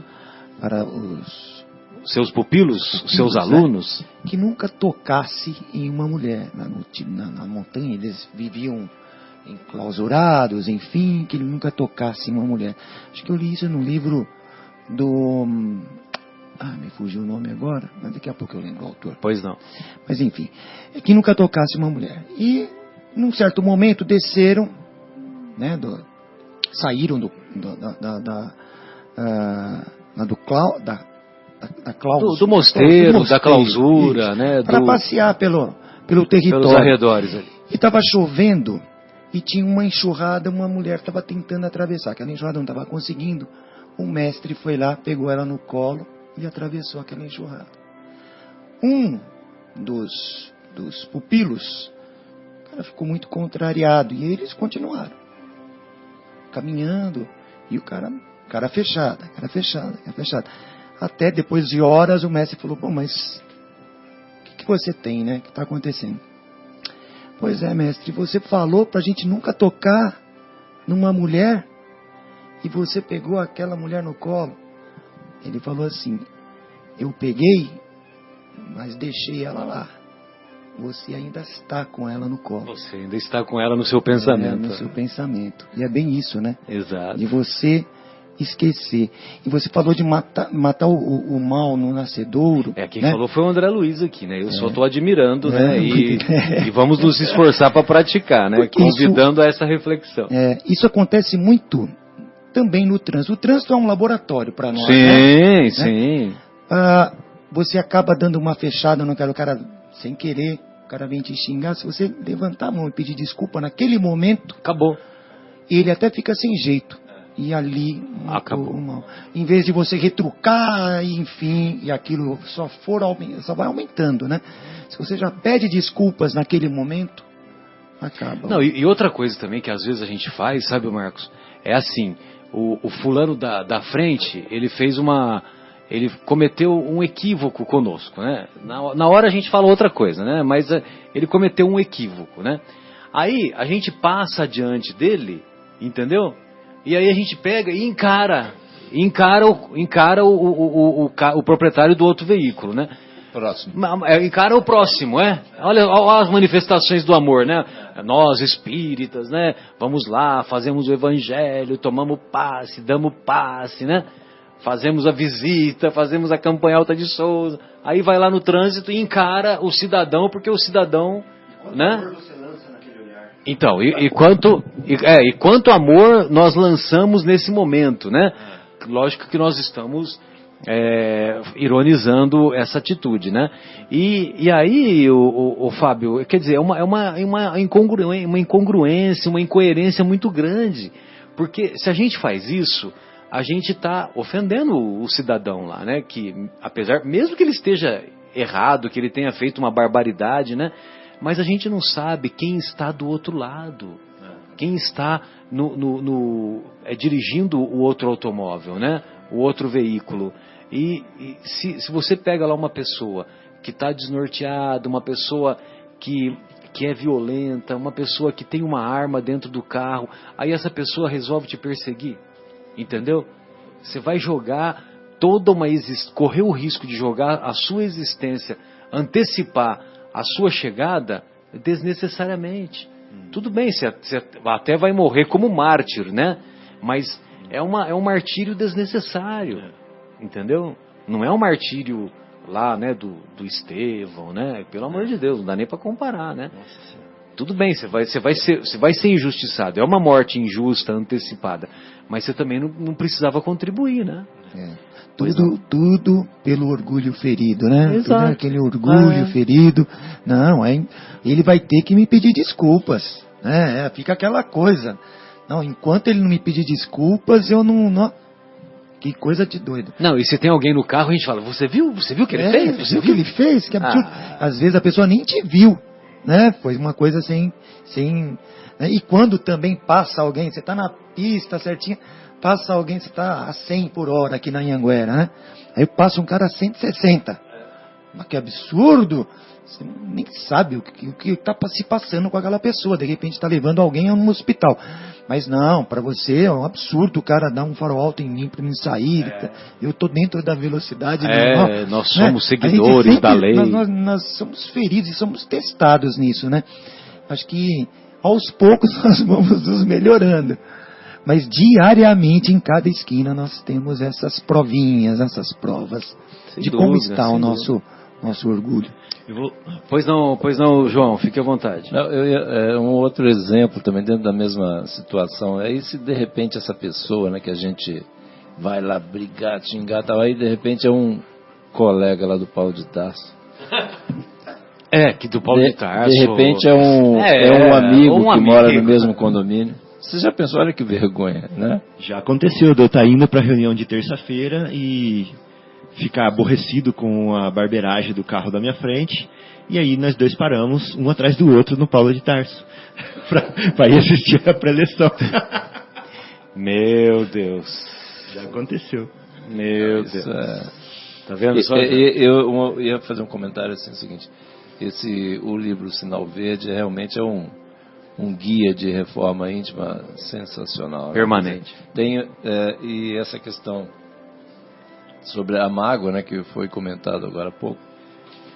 Seus pupilos, seus né, alunos, que nunca tocasse em uma mulher. Na montanha eles viviam enclausurados, enfim, que ele nunca tocasse em uma mulher. Acho que eu li isso no livro do... me fugiu o nome agora, mas daqui a pouco eu lembro o autor. pois não. Mas enfim, é que nunca tocasse uma mulher. E, num certo momento, desceram, né, saíram do mosteiro, da clausura, né, para passear pelo território. pelos arredores ali. E estava chovendo e tinha uma enxurrada, uma mulher estava tentando atravessar. Aquela enxurrada não estava conseguindo. O mestre foi lá, pegou ela no colo e atravessou aquela enxurrada. Um dos pupilos, o cara ficou muito contrariado e eles continuaram caminhando e o cara fechado. Até depois de horas o mestre falou: bom, mas o que você tem, né? O que está acontecendo? Pois é, mestre, você falou para a gente nunca tocar numa mulher e você pegou aquela mulher no colo. Ele falou assim: eu peguei, mas deixei ela lá. Você ainda está com ela no colo. Você ainda está com ela no seu pensamento. No seu pensamento. E é bem isso, né? Exato. De você esquecer. E você falou de matar o mal no nascedouro. Quem né? falou foi o André Luiz aqui, né? Eu só estou admirando, né? É. E vamos nos esforçar para praticar, né? Convidando a essa reflexão. Isso acontece muito também no trânsito. O trânsito é um laboratório para nós. Sim, né? sim. Você acaba dando uma fechada no cara sem querer. O cara vem te xingar. Se você levantar a mão e pedir desculpa naquele momento, acabou. Ele até fica sem jeito. E ali acabou. Em vez de você retrucar, enfim, e aquilo só vai aumentando, né? Se você já pede desculpas naquele momento, acaba. Não, e outra coisa também que às vezes a gente faz, sabe, Marcos? É assim, o fulano da frente, ele cometeu um equívoco conosco, né? Na hora a gente fala outra coisa, né? Mas ele cometeu um equívoco, né? Aí a gente passa adiante dele, entendeu? E aí a gente pega e encara o proprietário do outro veículo, né? Próximo. Encara o próximo, Olha as manifestações do amor, né? Nós espíritas, né? Vamos lá, fazemos o evangelho, tomamos passe, damos passe, né? Fazemos a visita, fazemos a campanha Alta de Souza. Aí vai lá no trânsito e encara o cidadão, porque o cidadão, né? Então, e quanto amor nós lançamos nesse momento, né? Lógico que nós estamos ironizando essa atitude, né? E aí, o Fábio, quer dizer, é uma incongruência, uma incoerência muito grande, porque se a gente faz isso, a gente está ofendendo o cidadão lá, né? Que mesmo que ele esteja errado, que ele tenha feito uma barbaridade, né? Mas a gente não sabe quem está do outro lado, quem está dirigindo o outro automóvel, né? O outro veículo. E se você pega lá uma pessoa que está desnorteada, uma pessoa que é violenta, uma pessoa que tem uma arma dentro do carro, aí essa pessoa resolve te perseguir, entendeu? Você vai jogar correr o risco de jogar a sua existência, antecipar a sua chegada desnecessariamente. Tudo bem, você até vai morrer como mártir, né? Mas é um martírio desnecessário, entendeu? Não é um martírio lá, né, do Estevão, né? Pelo amor de Deus, não dá nem para comparar, né? tudo bem, você vai ser injustiçado. É uma morte injusta, antecipada. Mas você também não precisava contribuir, né? Tudo pelo orgulho ferido, né? Exato. Tudo aquele orgulho ferido. Não, ele vai ter que me pedir desculpas. Né? Fica aquela coisa. Não, enquanto ele não me pedir desculpas, eu não... Que coisa de doido. Não, e se tem alguém no carro, a gente fala, você viu o que ele fez? Você viu o que ele fez? Que absurdo. Às vezes a pessoa nem te viu, né? Foi uma coisa sem né? E quando também passa alguém, você está na pista certinha, passa alguém, você está a 100 por hora aqui na Anhanguera, né? Aí passa um cara a 160. Mas que absurdo! Você nem sabe o que está se passando com aquela pessoa. De repente está levando alguém a um hospital. Mas não, para você é um absurdo o cara dar um farol alto em mim para mim sair. Eu estou dentro da velocidade normal. Nós somos seguidores da lei. Nós somos feridos e somos testados nisso, né? Acho que aos poucos nós vamos nos melhorando. Mas diariamente, em cada esquina, nós temos essas provinhas, essas provas de como está o nosso orgulho. Pois não, João, fique à vontade. Não, um outro exemplo também dentro da mesma situação. Aí se de repente essa pessoa, né, que a gente vai lá brigar, xingar, tal, aí de repente é um colega lá do Paulo de Tarso. Que do Paulo de Tarso. De repente é um amigo que mora no mesmo condomínio. Você já pensou, olha que vergonha, né? Já aconteceu de eu estar indo para a reunião de terça-feira e ficar aborrecido com a barbeiragem do carro da minha frente, e aí nós dois paramos, um atrás do outro, no Paulo de Tarso, para ir assistir a preleção. Meu Deus. Já aconteceu. Meu Deus. Tá vendo só? Eu ia fazer um comentário assim, o seguinte, o livro Sinal Verde realmente é um guia de reforma íntima sensacional. Permanente. E essa questão sobre a mágoa, né, que foi comentado agora há pouco,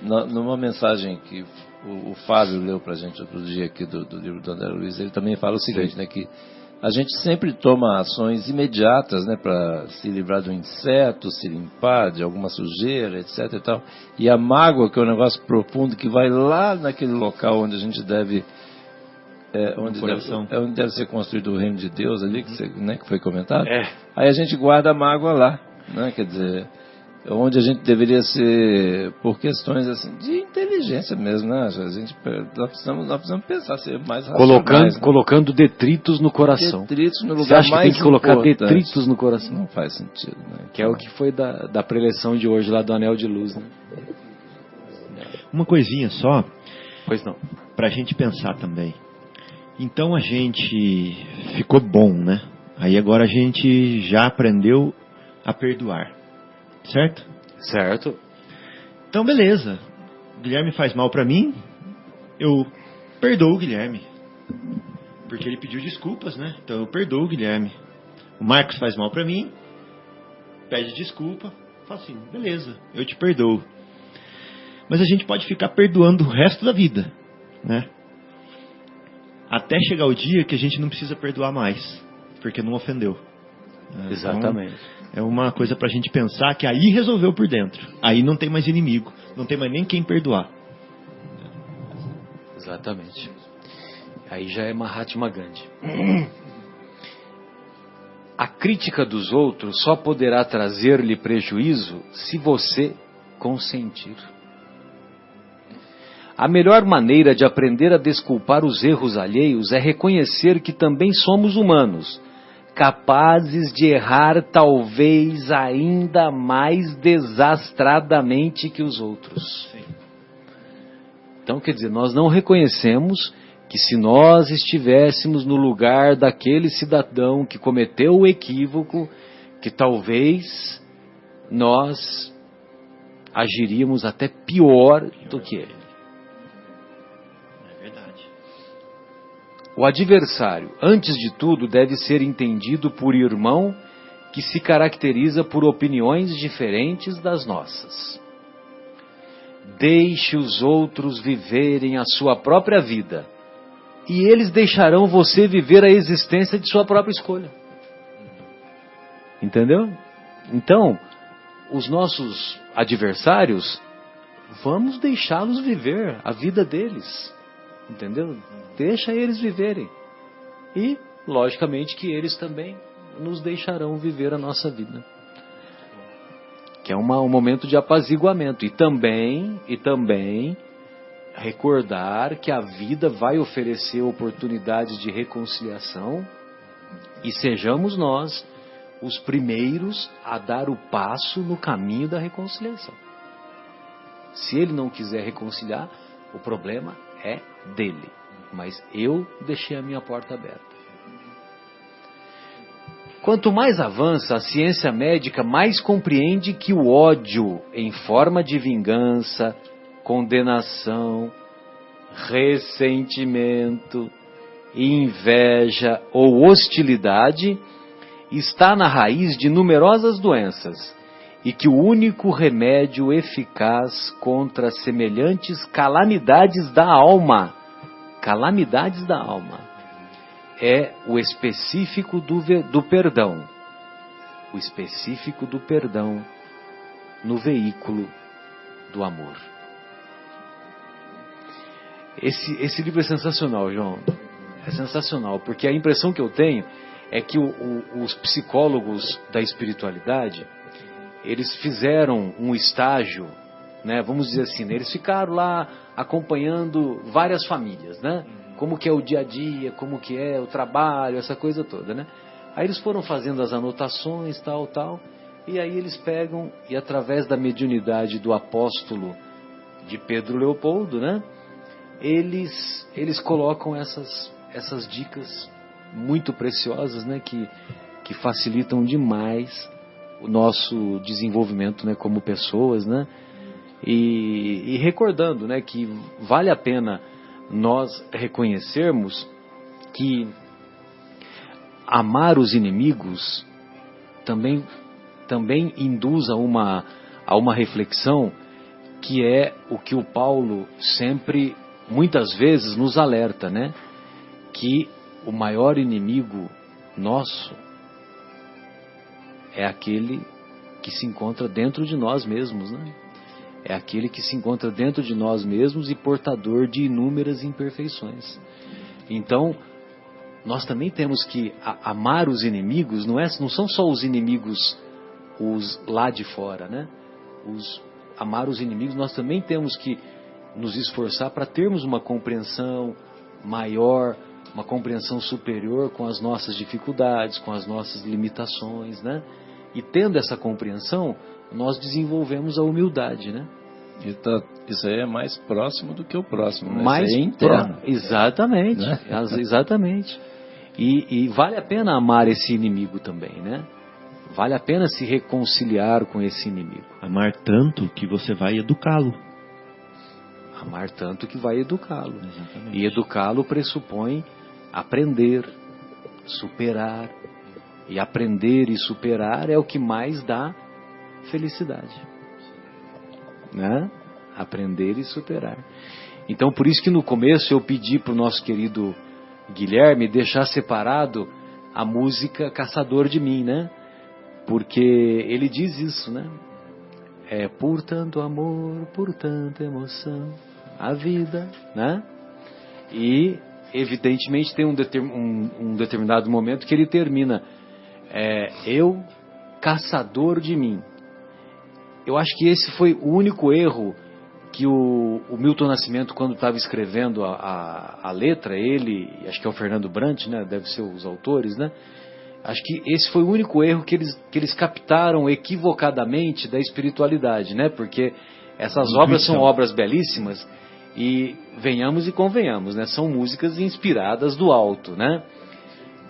numa mensagem que o Fábio leu pra gente outro dia aqui do livro do André Luiz, ele também fala o seguinte, né, que a gente sempre toma ações imediatas, né, para se livrar do inseto, se limpar de alguma sujeira, etc e tal, e a mágoa, que é um negócio profundo, que vai lá naquele local onde a gente deve onde deve ser construído o reino de Deus ali, que foi comentado, aí a gente guarda a mágoa lá, né? Quer dizer, onde a gente deveria ser, por questões assim de inteligência mesmo, né? Nós precisamos pensar, ser mais racionais, colocando detritos no coração. Detritos no lugar Você acha mais que tem que colocar importante. detritos no coração? Não faz sentido, né? Que é o que foi da preleção de hoje lá do Anel de Luz, né? Uma coisinha só, Pois não. pra gente pensar também. Então a gente ficou bom, né? Aí agora a gente já aprendeu a perdoar, certo? Certo. Então beleza, o Guilherme faz mal pra mim, eu perdoo o Guilherme, porque ele pediu desculpas, né? Então eu perdoo o Guilherme. O Marcos faz mal pra mim, pede desculpa, fala assim, beleza, eu te perdoo. Mas a gente pode ficar perdoando o resto da vida, né? Até chegar o dia que a gente não precisa perdoar mais, porque não ofendeu. Exatamente. Então, é uma coisa pra gente pensar que aí resolveu por dentro. Aí não tem mais inimigo, não tem mais nem quem perdoar. Exatamente. Aí já é Mahatma Gandhi. A crítica dos outros só poderá trazer-lhe prejuízo se você consentir. A melhor maneira de aprender a desculpar os erros alheios é reconhecer que também somos humanos, capazes de errar talvez ainda mais desastradamente que os outros. Sim. Então, quer dizer, nós não reconhecemos que se nós estivéssemos no lugar daquele cidadão que cometeu o equívoco, que talvez nós agiríamos até pior do que ele. O adversário, antes de tudo, deve ser entendido por irmão que se caracteriza por opiniões diferentes das nossas. Deixe os outros viverem a sua própria vida, e eles deixarão você viver a existência de sua própria escolha. Entendeu? Então, os nossos adversários, vamos deixá-los viver a vida deles. entendeu? Deixa eles viverem. E, logicamente, que eles também nos deixarão viver a nossa vida. Que é um momento de apaziguamento. E também recordar que a vida vai oferecer oportunidades de reconciliação e sejamos nós os primeiros a dar o passo no caminho da reconciliação. Se ele não quiser reconciliar, o problema é dele. Mas eu deixei a minha porta aberta. Quanto mais avança a ciência médica, mais compreende que o ódio em forma de vingança, condenação, ressentimento, inveja ou hostilidade está na raiz de numerosas doenças e que o único remédio eficaz contra semelhantes calamidades da alma é o específico do perdão. O específico do perdão no veículo do amor. Esse livro é sensacional, João. É sensacional, porque a impressão que eu tenho é que os psicólogos da espiritualidade, eles fizeram um estágio, né, vamos dizer assim, né, eles ficaram lá acompanhando várias famílias, né? Como que é o dia a dia, como que é o trabalho, essa coisa toda, né? Aí eles foram fazendo as anotações, tal, e aí eles pegam e através da mediunidade do apóstolo de Pedro Leopoldo, né? Eles colocam essas dicas muito preciosas, né? Que facilitam demais o nosso desenvolvimento, né? Como pessoas, né? E recordando, né? Que vale a pena nós reconhecermos que amar os inimigos também induz a uma reflexão que é o que o Paulo sempre, muitas vezes, nos alerta, né? Que o maior inimigo nosso é aquele que se encontra dentro de nós mesmos, né? É aquele que se encontra dentro de nós mesmos e portador de inúmeras imperfeições. Então, nós também temos que amar os inimigos, não são só os inimigos os lá de fora, né? Amar os inimigos, nós também temos que nos esforçar para termos uma compreensão maior, uma compreensão superior com as nossas dificuldades, com as nossas limitações, né? E tendo essa compreensão, nós desenvolvemos a humildade, né? Isso aí é mais próximo do que o próximo, né? Mais isso aí é interno. Exatamente, né? Exatamente. E vale a pena amar esse inimigo também, né? Vale a pena se reconciliar com esse inimigo. Amar tanto que você vai educá-lo. Amar tanto que vai educá-lo. Exatamente. E educá-lo pressupõe aprender, superar. E aprender e superar é o que mais dá felicidade, né? Aprender e superar. Então, por isso que no começo eu pedi para o nosso querido Guilherme deixar separado a música Caçador de Mim, né? Porque ele diz isso, né? É por tanto amor, por tanta emoção, a vida, né? E evidentemente tem um determinado momento que ele termina eu, caçador de mim. Eu acho que esse foi o único erro que o Milton Nascimento, quando estava escrevendo a letra, ele, acho que é o Fernando Brant, né, deve ser os autores, né? Acho que esse foi o único erro que eles captaram equivocadamente da espiritualidade, né? Porque essas obras são obras belíssimas e venhamos e convenhamos, né? São músicas inspiradas do alto, né?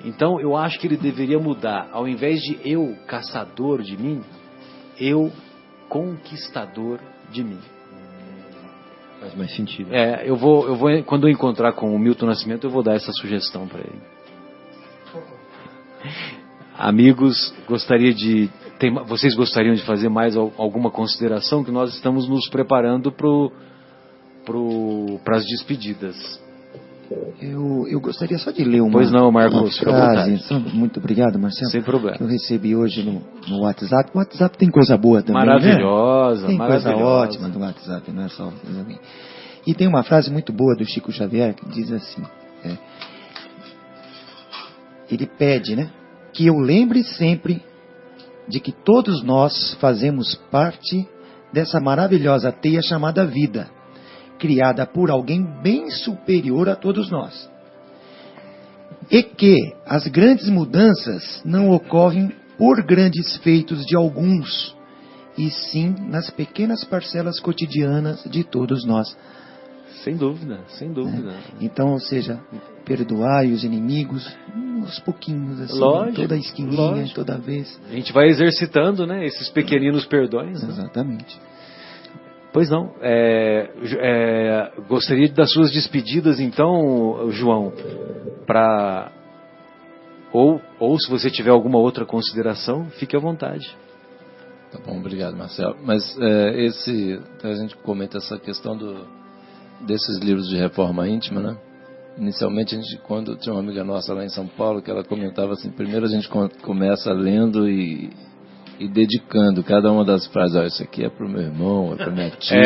Então eu acho que ele deveria mudar, ao invés de eu caçador de mim, eu conquistador de mim. Faz mais sentido. Eu vou, quando eu encontrar com o Milton Nascimento, eu vou dar essa sugestão para ele. Amigos, vocês gostariam de fazer mais alguma consideração? Que nós estamos nos preparando para as despedidas. Eu gostaria só de ler uma Marcos, frase. Muito obrigado, Marcelo. Sem problema. Que eu recebi hoje no WhatsApp. O WhatsApp tem coisa boa também, maravilhosa, né? Tem maravilhosa. coisa ótima no WhatsApp, não é só... E tem uma frase muito boa do Chico Xavier que diz assim, ele pede, né, que eu lembre sempre de que todos nós fazemos parte dessa maravilhosa teia chamada vida, criada por alguém bem superior a todos nós. E que as grandes mudanças não ocorrem por grandes feitos de alguns, e sim nas pequenas parcelas cotidianas de todos nós. Sem dúvida, sem dúvida. Então, ou seja, perdoai os inimigos aos pouquinhos, assim, Lógico, toda esquininha, lógico. toda vez. A gente vai exercitando, né, esses pequeninos perdões. Né? Exatamente. Pois não. Gostaria das suas despedidas, então, João, ou se você tiver alguma outra consideração, fique à vontade. Tá bom, obrigado, Marcelo. Mas a gente comenta essa questão desses livros de reforma íntima, né? Inicialmente, quando tinha uma amiga nossa lá em São Paulo, que ela comentava assim, primeiro a gente começa lendo e dedicando cada uma das frases. Olha, isso aqui é para o meu irmão, é para minha tia,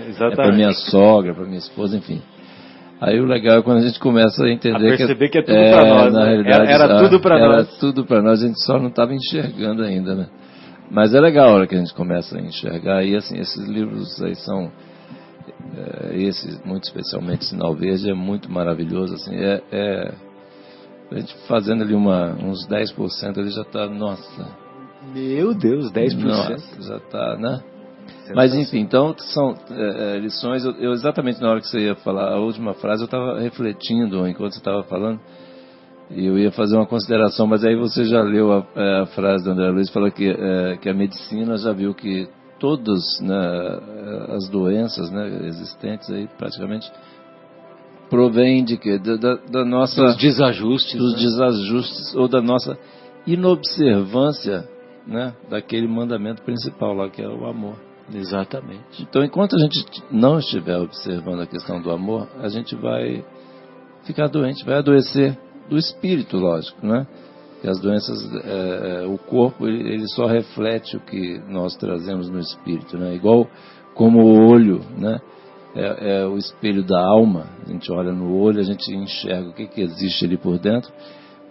exatamente. é para minha sogra, para minha esposa, enfim. Aí o legal é quando a gente começa a entender perceber que é tudo para nós, na né? realidade, Era tudo para nós. Era tudo para nós, a gente só não estava enxergando ainda, né? Mas é legal a hora que a gente começa a enxergar. E assim, esses livros aí são... esse, muito especialmente Sinal Verde, é muito maravilhoso. Assim, a gente fazendo ali uns 10%, ele já está... Nossa... Meu Deus, 10%. Nossa, já está, né? Mas enfim, então são lições. Eu exatamente na hora que você ia falar a última frase, eu estava refletindo enquanto você estava falando, e eu ia fazer uma consideração, mas aí você já leu a frase do André Luiz, falou que a medicina já viu que todas, né, as doenças, né, existentes aí praticamente provém de quê? Da nossa... Dos desajustes. Dos né? desajustes ou da nossa inobservância, né, daquele mandamento principal lá, que é o amor. Exatamente. Então, enquanto a gente não estiver observando a questão do amor, a gente vai ficar doente, vai adoecer do espírito, lógico, né? E as doenças, o corpo, ele só reflete o que nós trazemos no espírito, né? Igual como o olho, né? É o espelho da alma. A gente olha no olho, a gente enxerga o que existe ali por dentro.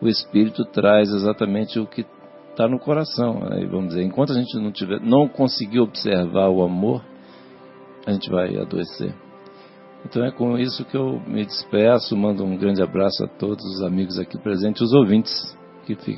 O espírito traz exatamente o que está no coração. Aí, vamos dizer, enquanto a gente não conseguir observar o amor, a gente vai adoecer. Então é com isso que eu me despeço, mando um grande abraço a todos os amigos aqui presentes, os ouvintes que fiquem